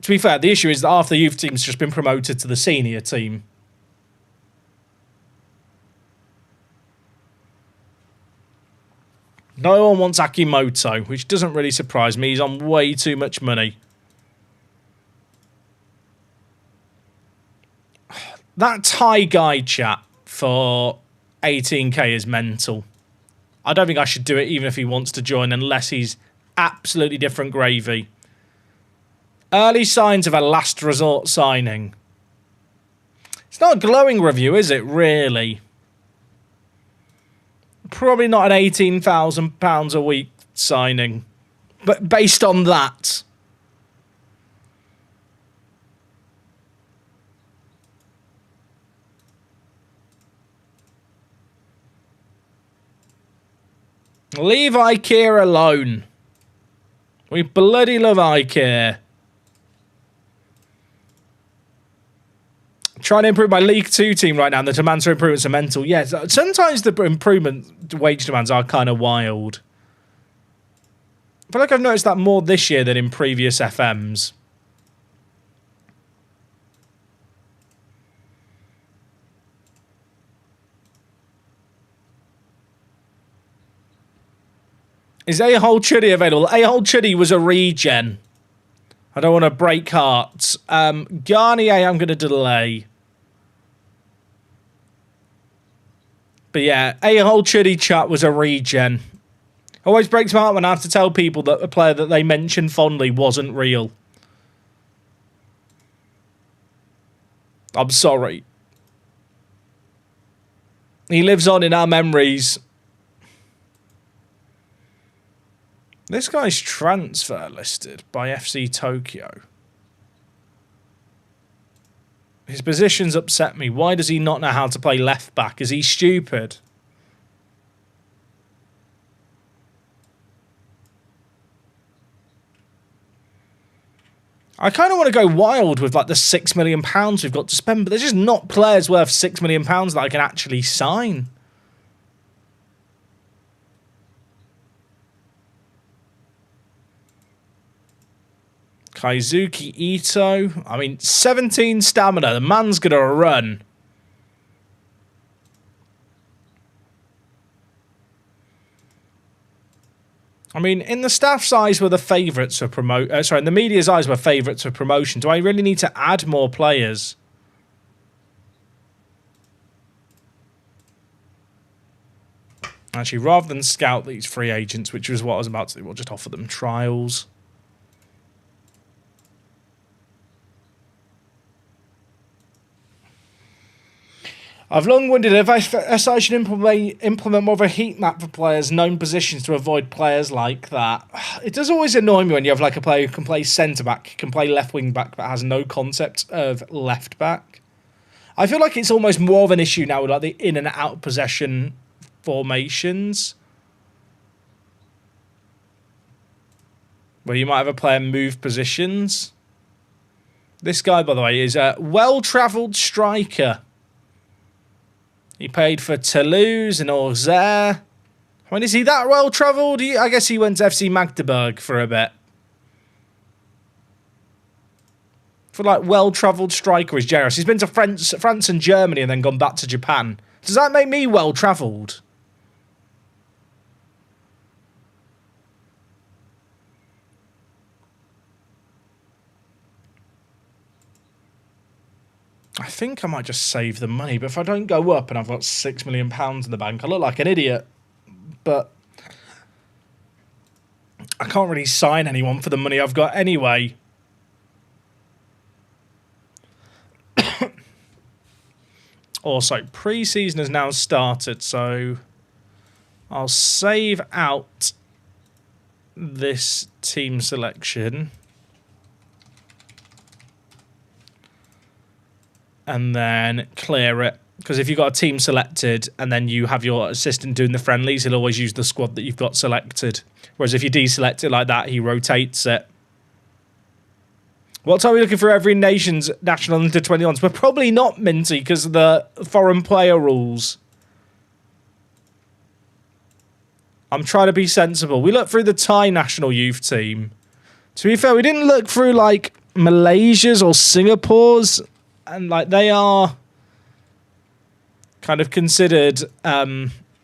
to be fair, the issue is that half the youth team's just been promoted to the senior team. No one wants Akimoto, which doesn't really surprise me. He's on way too much money. That Thai guy chat for 18k is mental. I don't think I should do it even if he wants to join unless he's absolutely different gravy. Early signs of a last resort signing. It's not a glowing review, is it, really? Probably not an £18,000 a week signing. But based on that... Leave IKEA alone. We bloody love IKEA. Trying to improve my League 2 team right now, and the demands for improvements are mental. Yes, sometimes the wage demands are kind of wild. I feel like I've noticed that more this year than in previous FMs. Is A-Hole Chuddy available? A-Hole Chuddy was a regen. I don't want to break hearts. Garnier, I'm going to delay. But yeah, A-Hole Chuddy chat was a regen. Always breaks my heart when I have to tell people that a player that they mentioned fondly wasn't real. I'm sorry. He lives on in our memories. This guy's transfer listed by FC Tokyo. His positions upset me. Why does he not know how to play left back? Is he stupid? I kind of want to go wild with like the £6 million we've got to spend, but there's just not players worth £6 million that I can actually sign. Kaizuki Ito. I mean, 17 stamina. The man's going to run. I mean, in the staff's eyes were the favourites for promotion. In the media's eyes were favourites for promotion. Do I really need to add more players? Actually, rather than scout these free agents, which was what I was about to do, we'll just offer them trials. I've long wondered if SI should implement more of a heat map for players, known positions to avoid players like that. It does always annoy me when you have like a player who can play centre-back, can play left-wing back, but has no concept of left-back. I feel like it's almost more of an issue now with like the in and out possession formations. Where you might have a player move positions. This guy, by the way, is a well-travelled striker. He played for Toulouse and Auxerre. I mean, is he that well-travelled? I guess he went to FC Magdeburg for a bit. For like well-travelled striker is generous. He's been to France and Germany and then gone back to Japan. Does that make me well-travelled? I think I might just save the money, but if I don't go up and I've got £6 million in the bank, I look like an idiot. But I can't really sign anyone for the money I've got anyway. Also, pre-season has now started, so I'll save out this team selection. And then clear it. Because if you've got a team selected and then you have your assistant doing the friendlies, he'll always use the squad that you've got selected. Whereas if you deselect it like that, he rotates it. What time are we looking for every nation's national under-21s? We're probably not, Minty, because of the foreign player rules. I'm trying to be sensible. We looked through the Thai national youth team. To be fair, we didn't look through, like, Malaysia's or Singapore's. And, like, they are kind of considered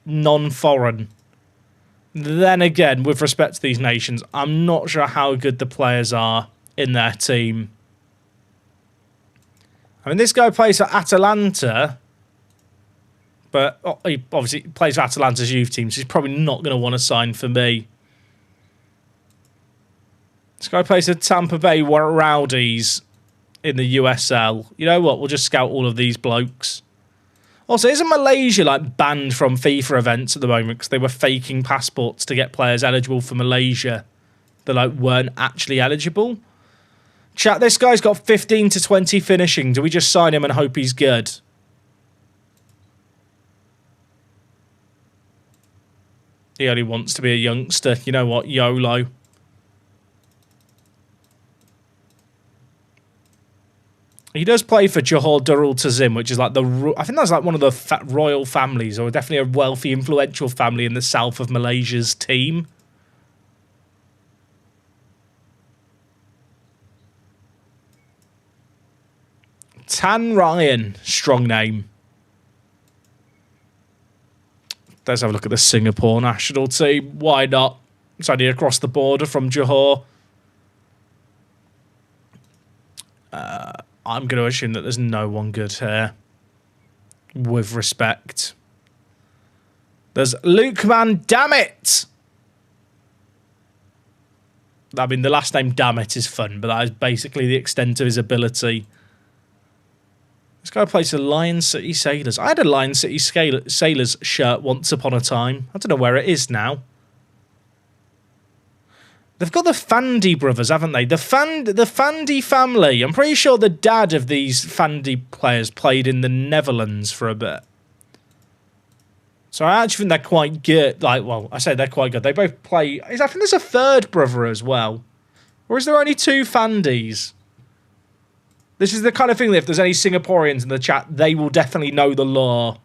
non-foreign. Then again, with respect to these nations, I'm not sure how good the players are in their team. I mean, this guy plays for Atalanta, but he obviously plays for Atalanta's youth team, so he's probably not going to want to sign for me. This guy plays for Tampa Bay Rowdies in the USL. You know what? We'll just scout all of these blokes. Also, isn't Malaysia like banned from FIFA events at the moment because they were faking passports to get players eligible for Malaysia that like weren't actually eligible? Chat, this guy's got 15 to 20 finishing. Do we just sign him and hope he's good? He only wants to be a youngster. You know what? YOLO. He does play for Johor Darul Tazim, which is like I think that's like one of the royal families, or definitely a wealthy, influential family in the south of Malaysia's team. Tan Ryan, strong name. Let's have a look at the Singapore national team. Why not? It's only across the border from Johor. I'm going to assume that there's no one good here. With respect. There's Lukeman Dammit! I mean, the last name Dammit is fun, but that is basically the extent of his ability. This guy plays for Lion City Sailors. I had a Lion City Sailors shirt once upon a time. I don't know where it is now. They've got the Fandi brothers, haven't they? The Fandi family. I'm pretty sure the dad of these Fandi players played in the Netherlands for a bit. So I actually think they're quite good. Like, well, I say they're quite good. They both play... I think there's a third brother as well. Or is there only two Fandis? This is the kind of thing that if there's any Singaporeans in the chat, they will definitely know the law.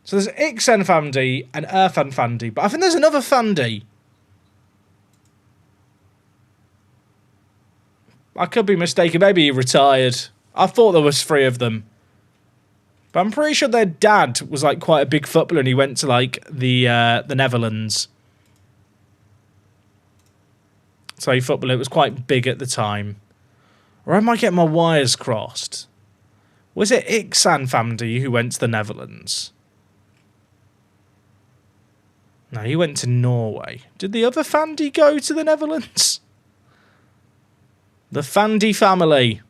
So there's Iksan Fandi and Irfan Fandi. But I think there's another Fandi. I could be mistaken. Maybe he retired. I thought there was three of them. But I'm pretty sure their dad was like quite a big footballer and he went to like the Netherlands. So football, it was quite big at the time. Or am I getting my wires crossed? Was it Iksan Fandi who went to the Netherlands? No, he went to Norway. Did the other Fandi go to the Netherlands? The Fandi family.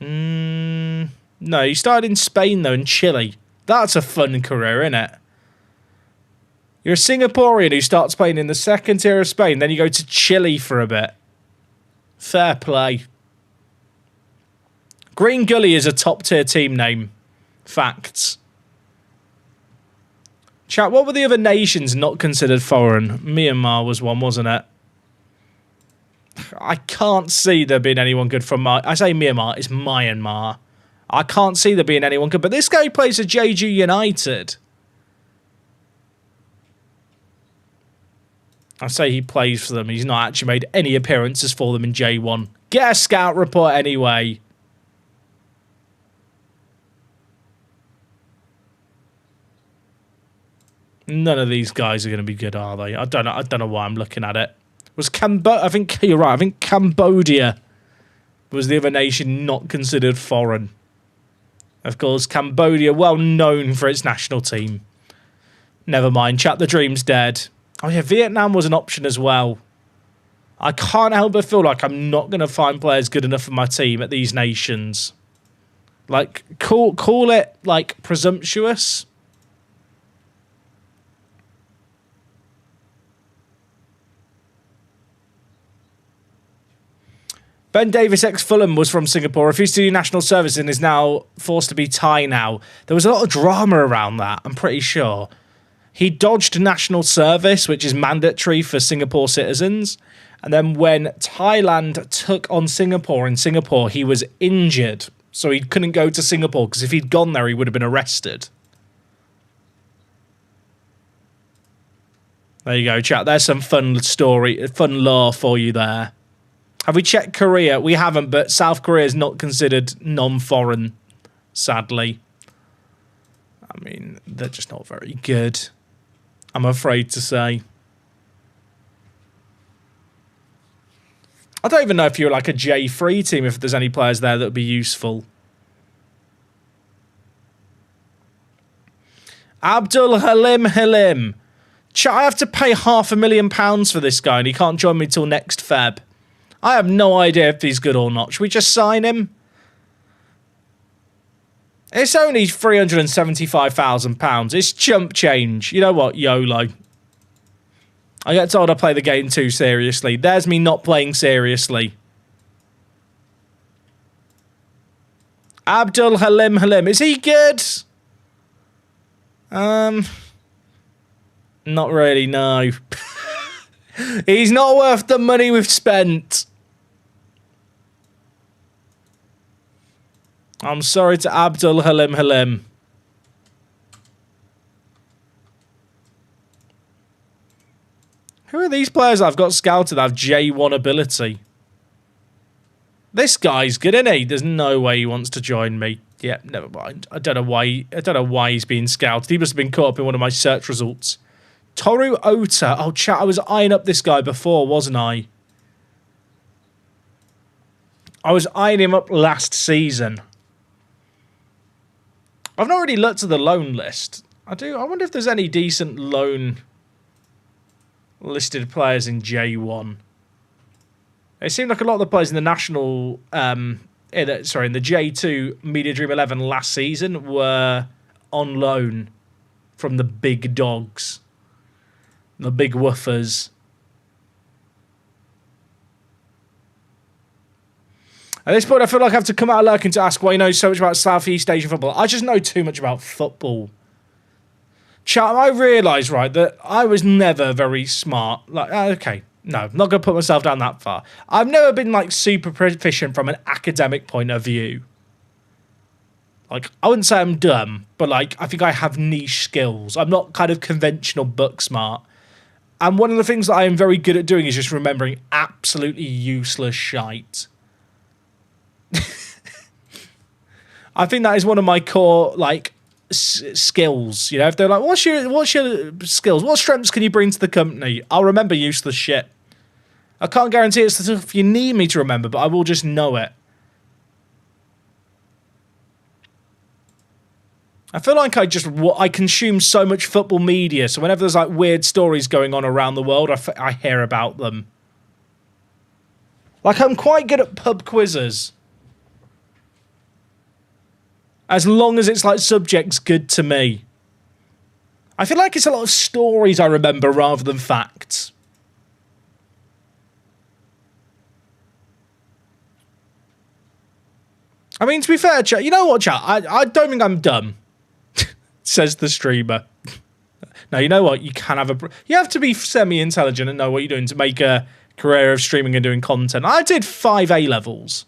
No, he started in Spain, though, and Chile. That's a fun career, isn't it? You're a Singaporean who starts playing in the second tier of Spain, then you go to Chile for a bit. Fair play. Green Gully is a top-tier team name. Facts. Chat, what were the other nations not considered foreign? Myanmar was one, wasn't it? I can't see there being anyone good from I say Myanmar, it's Myanmar. I can't see there being anyone good, but this guy plays for Jeju United. I say he plays for them. He's not actually made any appearances for them in J1. Get a scout report anyway. None of these guys are going to be good, are they? I don't know why I'm looking at it. I think you're right. I think Cambodia was the other nation not considered foreign. Of course, Cambodia, well known for its national team. Never mind, chat, the dream's dead. Oh yeah, Vietnam was an option as well. I can't help but feel like I'm not going to find players good enough for my team at these nations. Like, call it, like, presumptuous. Ben Davis, ex-Fulham, was from Singapore, refused to do national service and is now forced to be Thai now. There was a lot of drama around that, I'm pretty sure. He dodged national service, which is mandatory for Singapore citizens. And then when Thailand took on Singapore in Singapore, he was injured. So he couldn't go to Singapore, because if he'd gone there, he would have been arrested. There you go, chat. There's some fun lore for you there. Have we checked Korea? We haven't, but South Korea is not considered non-foreign, sadly. I mean, they're just not very good, I'm afraid to say. I don't even know if you're like a J3 team, if there's any players there that would be useful. Abdul Halim. Chat, I have to pay £500,000 for this guy and he can't join me till next Feb. I have no idea if he's good or not. Should we just sign him? It's only £375,000. It's chump change. You know what? YOLO. I get told I play the game too seriously. There's me not playing seriously. Abdul Halim. Is he good? Not really, no. He's not worth the money we've spent. I'm sorry to Abdul Halim. Who are these players I've got scouted that have J1 ability? This guy's good, isn't he? There's no way he wants to join me. Yeah, never mind. I don't know why he's being scouted. He must have been caught up in one of my search results. Toru Ota. Oh, chat, I was eyeing up this guy before, wasn't I? I was eyeing him up last season. I've not really looked at the loan list. I wonder if there's any decent loan listed players in J1. It seemed like a lot of the players in the national, in the J2 Media Dream 11 last season were on loan from the big dogs, the big woofers. At this point, I feel like I have to come out of lurking to ask why you know so much about Southeast Asian football. I just know too much about football. Chat, I realise, right, that I was never very smart. Like, okay, no, I'm not going to put myself down that far. I've never been, like, super proficient from an academic point of view. Like, I wouldn't say I'm dumb, but, like, I think I have niche skills. I'm not kind of conventional book smart. And one of the things that I am very good at doing is just remembering absolutely useless shite. I think that is one of my core, like, skills. You know, if they're like, what's your skills? What strengths can you bring to the company? I'll remember useless shit. I can't guarantee it's the stuff you need me to remember, but I will just know it. I feel like I consume so much football media, so whenever there's like weird stories going on around the world, I hear about them. Like, I'm quite good at pub quizzes. As long as it's like subjects good to me. I feel like it's a lot of stories I remember rather than facts. I mean, to be fair, chat, you know what, chat? I don't think I'm dumb, says the streamer. Now, you know what? You have to be semi-intelligent and know what you're doing to make a career of streaming and doing content. I did 5 A-levels.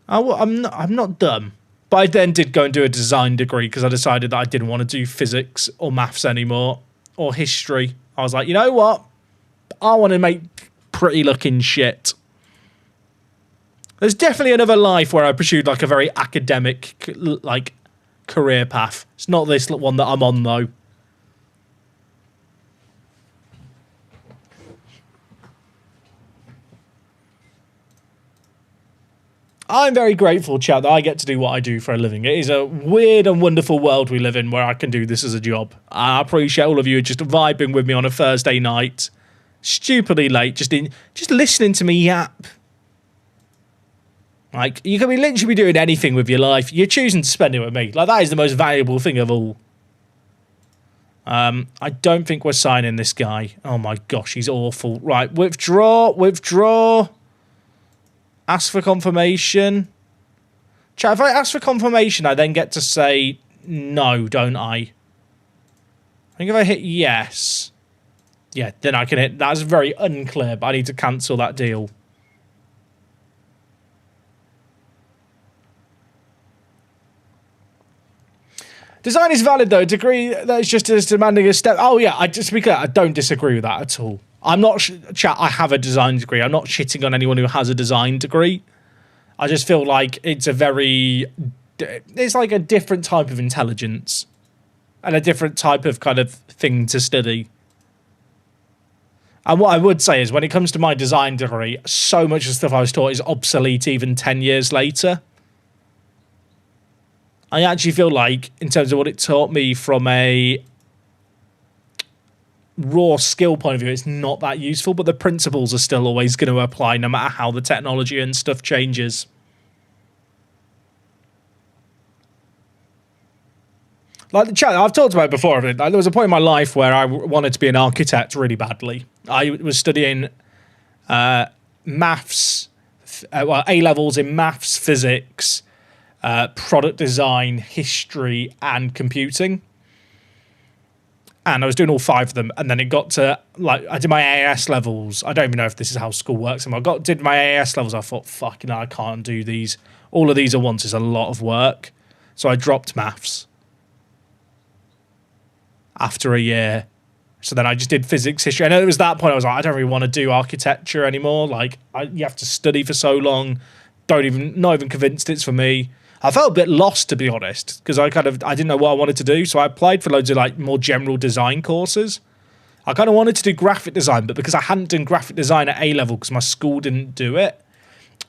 I'm not dumb. But I then did go and do a design degree because I decided that I didn't want to do physics or maths anymore. Or history. I was like, you know what? I want to make pretty looking shit. There's definitely another life where I pursued like a very academic like career path. It's not this one that I'm on though. I'm very grateful, chat, that I get to do what I do for a living. It is a weird and wonderful world we live in where I can do this as a job. I appreciate all of you just vibing with me on a Thursday night, stupidly late, just listening to me yap. Like, you can literally be doing anything with your life. You're choosing to spend it with me. Like, that is the most valuable thing of all. I don't think we're signing this guy. Oh my gosh, he's awful. Right, withdraw. Ask for confirmation. Chat, if I ask for confirmation, I then get to say no, don't I? I think if I hit yes, yeah, then I can hit. That's very unclear, but I need to cancel that deal. Design is valid, though. Degree that is just as demanding a step. Oh, yeah, just to be clear, I don't disagree with that at all. I'm not, chat, I have a design degree. I'm not shitting on anyone who has a design degree. I just feel like it's like a different type of intelligence and a different type of kind of thing to study. And what I would say is when it comes to my design degree, so much of the stuff I was taught is obsolete even 10 years later. I actually feel like, in terms of what it taught me from a raw skill point of view, it's not that useful, but the principles are still always going to apply no matter how the technology and stuff changes. Like the chat, I've talked about it before. Like, there was a point in my life where I wanted to be an architect really badly. I was studying maths, A-levels in maths, physics, product design, history, and computing. And I was doing all 5 of them, and then it got to, like, I did my AS levels. I don't even know if this is how school works. And did my AS levels, I thought, fucking hell, I can't do these. All of these at once is a lot of work. So I dropped maths after a year. So then I just did physics, history. And it was that point I was like, I don't really want to do architecture anymore. Like, you have to study for so long. Not even convinced it's for me. I felt a bit lost, to be honest, because I didn't know what I wanted to do. So I applied for loads of like more general design courses. I kind of wanted to do graphic design, but because I hadn't done graphic design at A-level because my school didn't do it,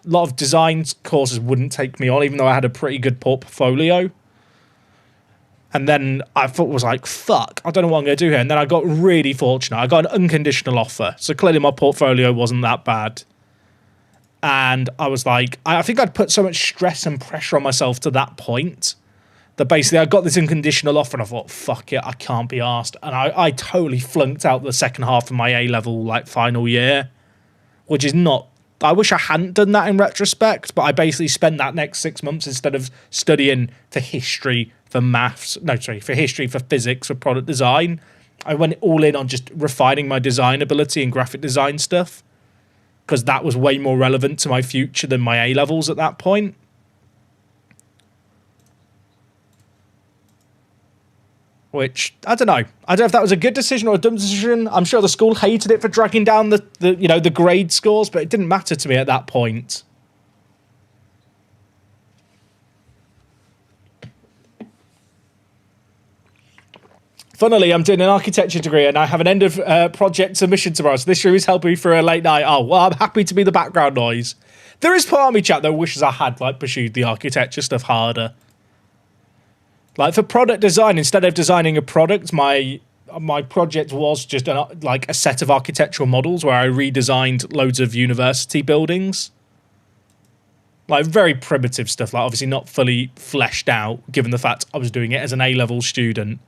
a lot of design courses wouldn't take me on, even though I had a pretty good portfolio. And then I was like, fuck, I don't know what I'm going to do here. And then I got really fortunate. I got an unconditional offer. So clearly my portfolio wasn't that bad. And I was like, I think I'd put so much stress and pressure on myself to that point that basically I got this unconditional offer and I thought, fuck it, I can't be arsed. And I totally flunked out the second half of my A-level like final year, which is not, I wish I hadn't done that in retrospect, but I basically spent that next 6 months instead of studying for history, for history, for physics, for product design. I went all in on just refining my design ability and graphic design stuff, because that was way more relevant to my future than my A-levels at that point. Which, I don't know. I don't know if that was a good decision or a dumb decision. I'm sure the school hated it for dragging down the grade scores, but it didn't matter to me at that point. Funnily, I'm doing an architecture degree and I have an end of project submission tomorrow, so this room is helping me for a late night. Oh, well, I'm happy to be the background noise. There is part of me, chat, that wishes I had pursued the architecture stuff harder. Like, for product design, instead of designing a product, my project was just a set of architectural models where I redesigned loads of university buildings. Like, very primitive stuff, like obviously not fully fleshed out, given the fact I was doing it as an A-level student.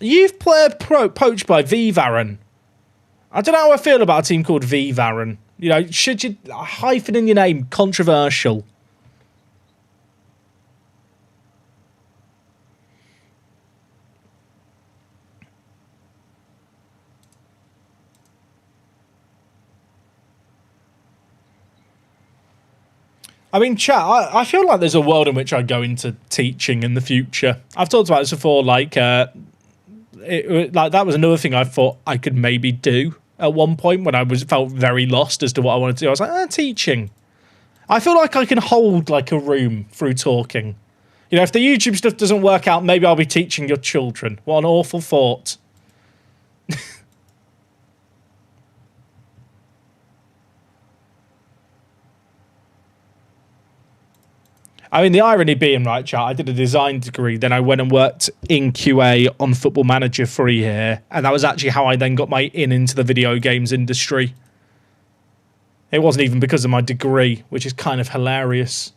You've played poached by VVaran. I don't know how I feel about a team called VVaran. You know, should you hyphen in your name? Controversial. I mean, chat, I feel like there's a world in which I go into teaching in the future. I've talked about this before, like that was another thing I thought I could maybe do at one point when I felt very lost as to what I wanted to do. I was like, teaching. I feel like I can hold like a room through talking. You know, if the YouTube stuff doesn't work out, maybe I'll be teaching your children. What an awful thought. I mean, the irony being, right, chat, I did a design degree, then I went and worked in QA on Football Manager for a year, and that was actually how I then got my into the video games industry. It wasn't even because of my degree, which is kind of hilarious.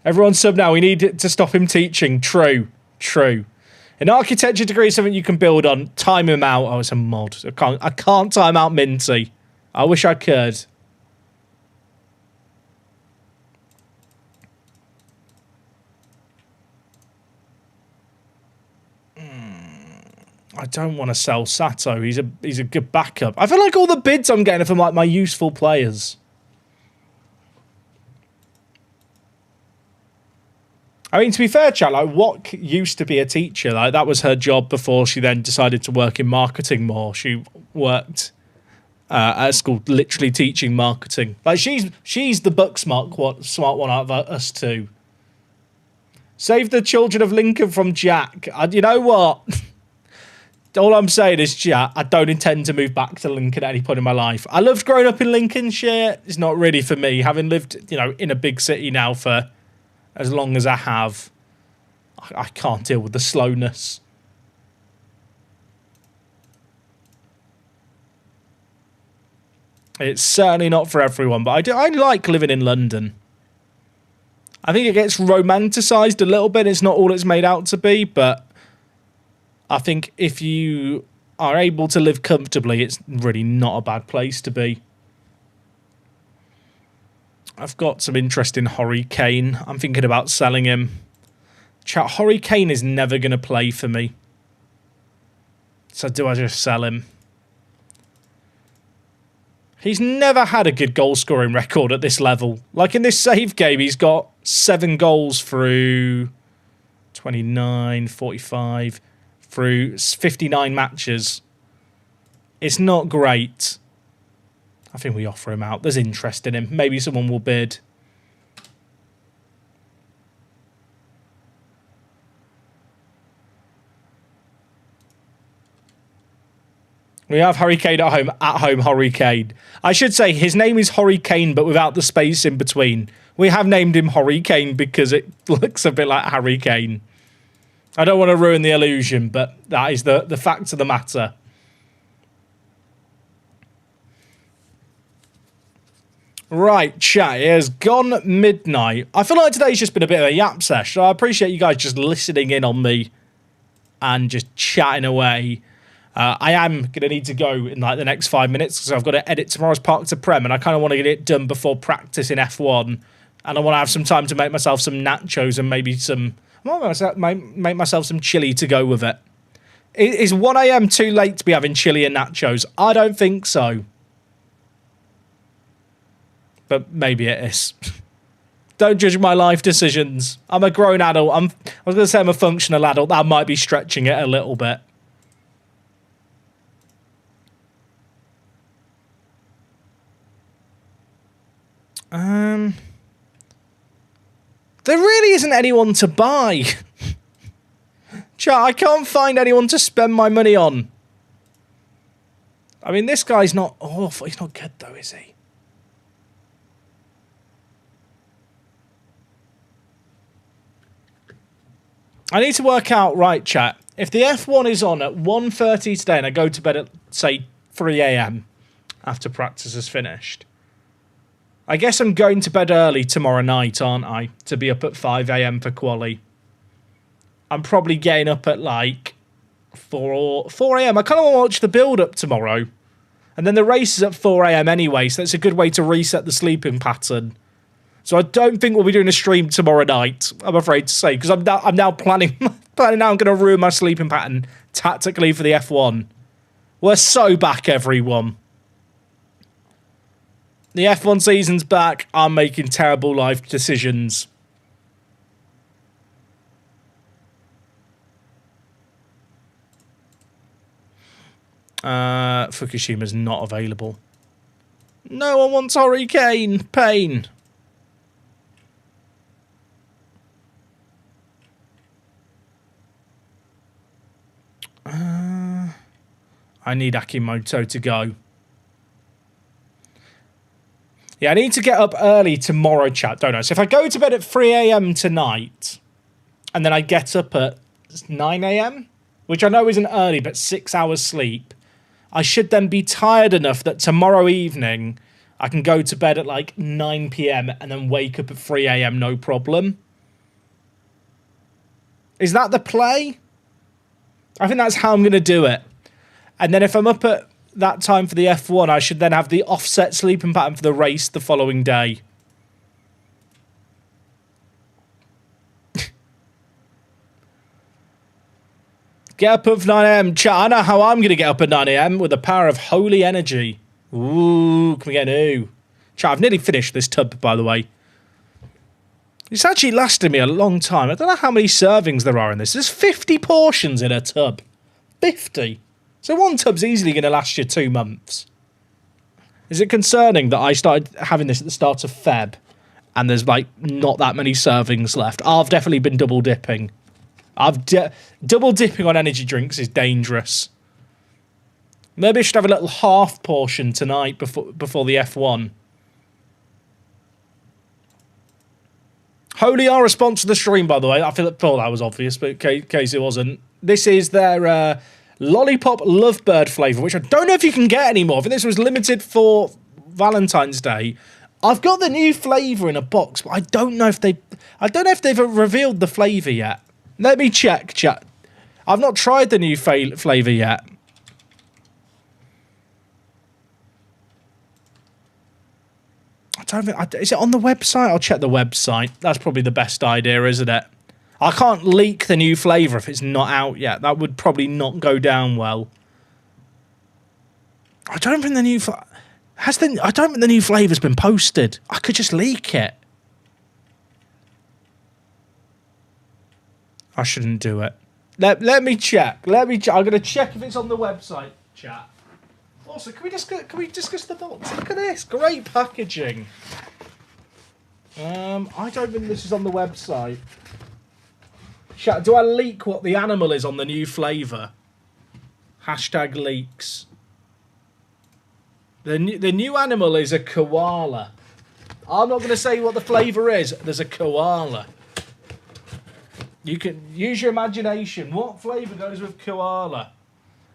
Everyone sub now, we need to stop him teaching. True, true. An architecture degree is something you can build on. Time him out. Oh, it's a mod. I can't time out Minty. I wish I could. I don't want to sell Sato. He's a good backup. I feel like all the bids I'm getting are from like my useful players. I mean, to be fair, chat, like Wat used to be a teacher. Like that was her job before she then decided to work in marketing more. She worked at school, literally teaching marketing. Like she's the book smart one out of us two. Save the children of Lincoln from Jack. You know what? All I'm saying is, chat, I don't intend to move back to Lincoln at any point in my life. I loved growing up in Lincolnshire. It's not really for me. Having lived, in a big city now for as long as I have, I can't deal with the slowness. It's certainly not for everyone, but I like living in London. I think it gets romanticised a little bit. It's not all it's made out to be, but I think if you are able to live comfortably, it's really not a bad place to be. I've got some interest in Harry Kane. I'm thinking about selling him. Chat, Harry Kane is never going to play for me. So do I just sell him? He's never had a good goal-scoring record at this level. Like in this save game, he's got 7 goals through 29, 45... through 59 matches. It's not great. I think we offer him out. There's interest in him. Maybe someone will bid. We have Harry Kane at home. At home, Harry Kane. I should say his name is Harry Kane, but without the space in between. We have named him Harry Kane because it looks a bit like Harry Kane. I don't want to ruin the illusion, but that is the fact of the matter. Right, chat, it has gone midnight. I feel like today's just been a bit of a yap sesh, so I appreciate you guys just listening in on me and just chatting away. I am going to need to go in like the next 5 minutes because I've got to edit tomorrow's Park to Prem, and I kind of want to get it done before practice in F1, and I want to have some time to make myself some nachos and maybe some... I might make myself some chili to go with it. Is 1 a.m. too late to be having chili and nachos? I don't think so. But maybe it is. Don't judge my life decisions. I'm a grown adult. I was going to say I'm a functional adult. That might be stretching it a little bit. There really isn't anyone to buy. Chat, I can't find anyone to spend my money on. I mean, this guy's not awful. He's not good, though, is he? I need to work out, right, chat. If the F1 is on at 1:30 today and I go to bed at, say, 3 a.m. after practice is finished, I guess I'm going to bed early tomorrow night, aren't I? To be up at 5 a.m. for quali. I'm probably getting up at like 4 a.m. I kind of want to watch the build-up tomorrow. And then the race is at 4 a.m. anyway, so that's a good way to reset the sleeping pattern. So I don't think we'll be doing a stream tomorrow night, I'm afraid to say, because I'm now planning now I'm going to ruin my sleeping pattern tactically for the F1. We're so back, everyone. The F1 season's back. I'm making terrible life decisions. Fukushima's not available. No one wants Harry Kane. Pain. I need Akimoto to go. Yeah, I need to get up early tomorrow, chat, don't I? So if I go to bed at 3 a.m. tonight, and then I get up at 9 a.m., which I know isn't early, but 6 hours sleep, I should then be tired enough that tomorrow evening I can go to bed at like 9 p.m. and then wake up at 3 a.m. no problem. Is that the play? I think that's how I'm going to do it. And then if I'm up at that time for the F1, I should then have the offset sleeping pattern for the race the following day. Get up at 9 a.m. Chat, I know how I'm going to get up at 9 a.m. with the power of holy energy. Ooh, can we get an ooh? Chat, I've nearly finished this tub, by the way. It's actually lasted me a long time. I don't know how many servings there are in this. There's 50 portions in a tub. 50. So one tub's easily going to last you 2 months. Is it concerning that I started having this at the start of Feb and there's like not that many servings left? I've definitely been double dipping. Double dipping on energy drinks is dangerous. Maybe I should have a little half portion tonight before the F1. Holy are a sponsor of the stream, by the way. I thought that was obvious, but in case it wasn't. This is their Lollipop Lovebird flavour, which I don't know if you can get anymore. I think this was limited for Valentine's Day. I've got the new flavour in a box, but I don't know if they've revealed the flavour yet. Let me check, chat. I've not tried the new flavour yet. I don't think... Is it on the website? I'll check the website. That's probably the best idea, isn't it? I can't leak the new flavour if it's not out yet. That would probably not go down well. I don't think the new... I don't think the new flavour's been posted. I could just leak it. I shouldn't do it. Let me check. I'm going to check if it's on the website, chat. Also, can we discuss the box? Look at this. Great packaging. I don't think this is on the website. Chat, do I leak what the animal is on the new flavour? Hashtag leaks. The new animal is a koala. I'm not going to say what the flavour is. There's a koala. You can use your imagination. What flavour goes with koala?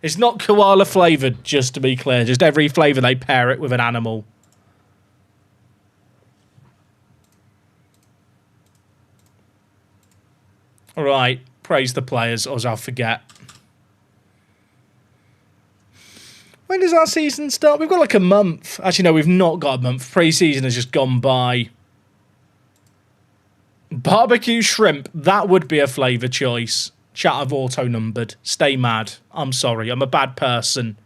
It's not koala flavoured, just to be clear. Just every flavour they pair it with an animal. All right. Praise the players, or I'll forget. When does our season start? We've got like a month. Actually, no, we've not got a month. Pre-season has just gone by. Barbecue shrimp. That would be a flavour choice. Chat, I've auto-numbered. Stay mad. I'm sorry. I'm a bad person.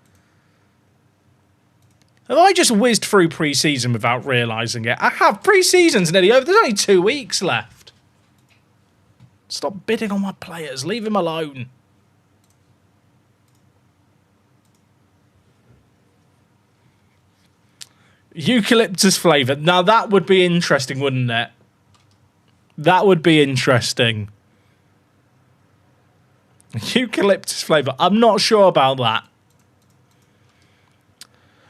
Have I just whizzed through pre-season without realising it? I have. Pre-season's nearly over. There's only 2 weeks left. Stop bidding on my players. Leave him alone. Eucalyptus flavour. Now, that would be interesting, wouldn't it? That would be interesting. Eucalyptus flavour. I'm not sure about that.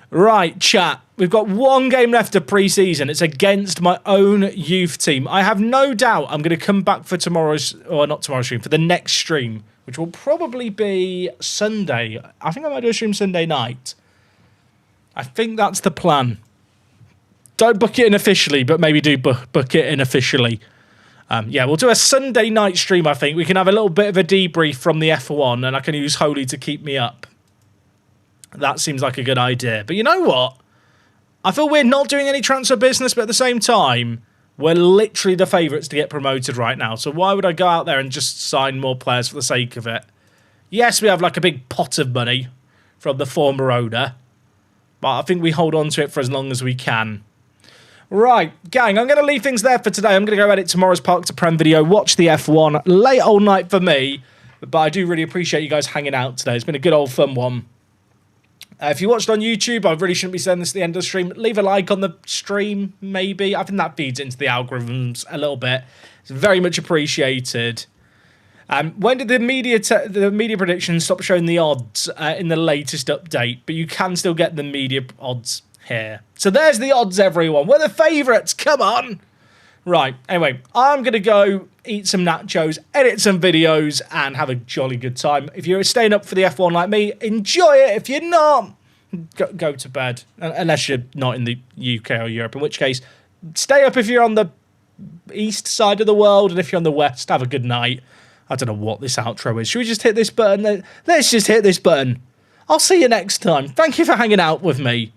Right, chat. We've got 1 game left of pre-season. It's against my own youth team. I have no doubt I'm going to come back for tomorrow's... Or not tomorrow's stream. For the next stream. Which will probably be Sunday. I think I might do a stream Sunday night. I think that's the plan. Don't book it in officially, but maybe do book it in officially. Yeah, we'll do a Sunday night stream, I think. We can have a little bit of a debrief from the F1, and I can use Holy to keep me up. That seems like a good idea. But you know what? I feel we're not doing any transfer business, but at the same time, we're literally the favourites to get promoted right now. So why would I go out there and just sign more players for the sake of it? Yes, we have like a big pot of money from the former owner, but I think we hold on to it for as long as we can. Right, gang, I'm going to leave things there for today. I'm going to go edit tomorrow's Park to Prem video, watch the F1. Late old night for me, but I do really appreciate you guys hanging out today. It's been a good old fun one. If you watched on YouTube, I really shouldn't be saying this at the end of the stream. Leave a like on the stream, maybe. I think that feeds into the algorithms a little bit. It's very much appreciated. When did the media predictions stop showing the odds in the latest update? But you can still get the media odds here. So there's the odds, everyone. We're the favourites. Come on. Right. Anyway, I'm going to go eat some nachos, edit some videos, and have a jolly good time. If you're staying up for the F1 like me, enjoy it. If you're not, go to bed. Unless you're not in the UK or Europe, in which case, stay up if you're on the east side of the world, and if you're on the west, have a good night. I don't know what this outro is. Should we just hit this button? Let's just hit this button. I'll see you next time. Thank you for hanging out with me.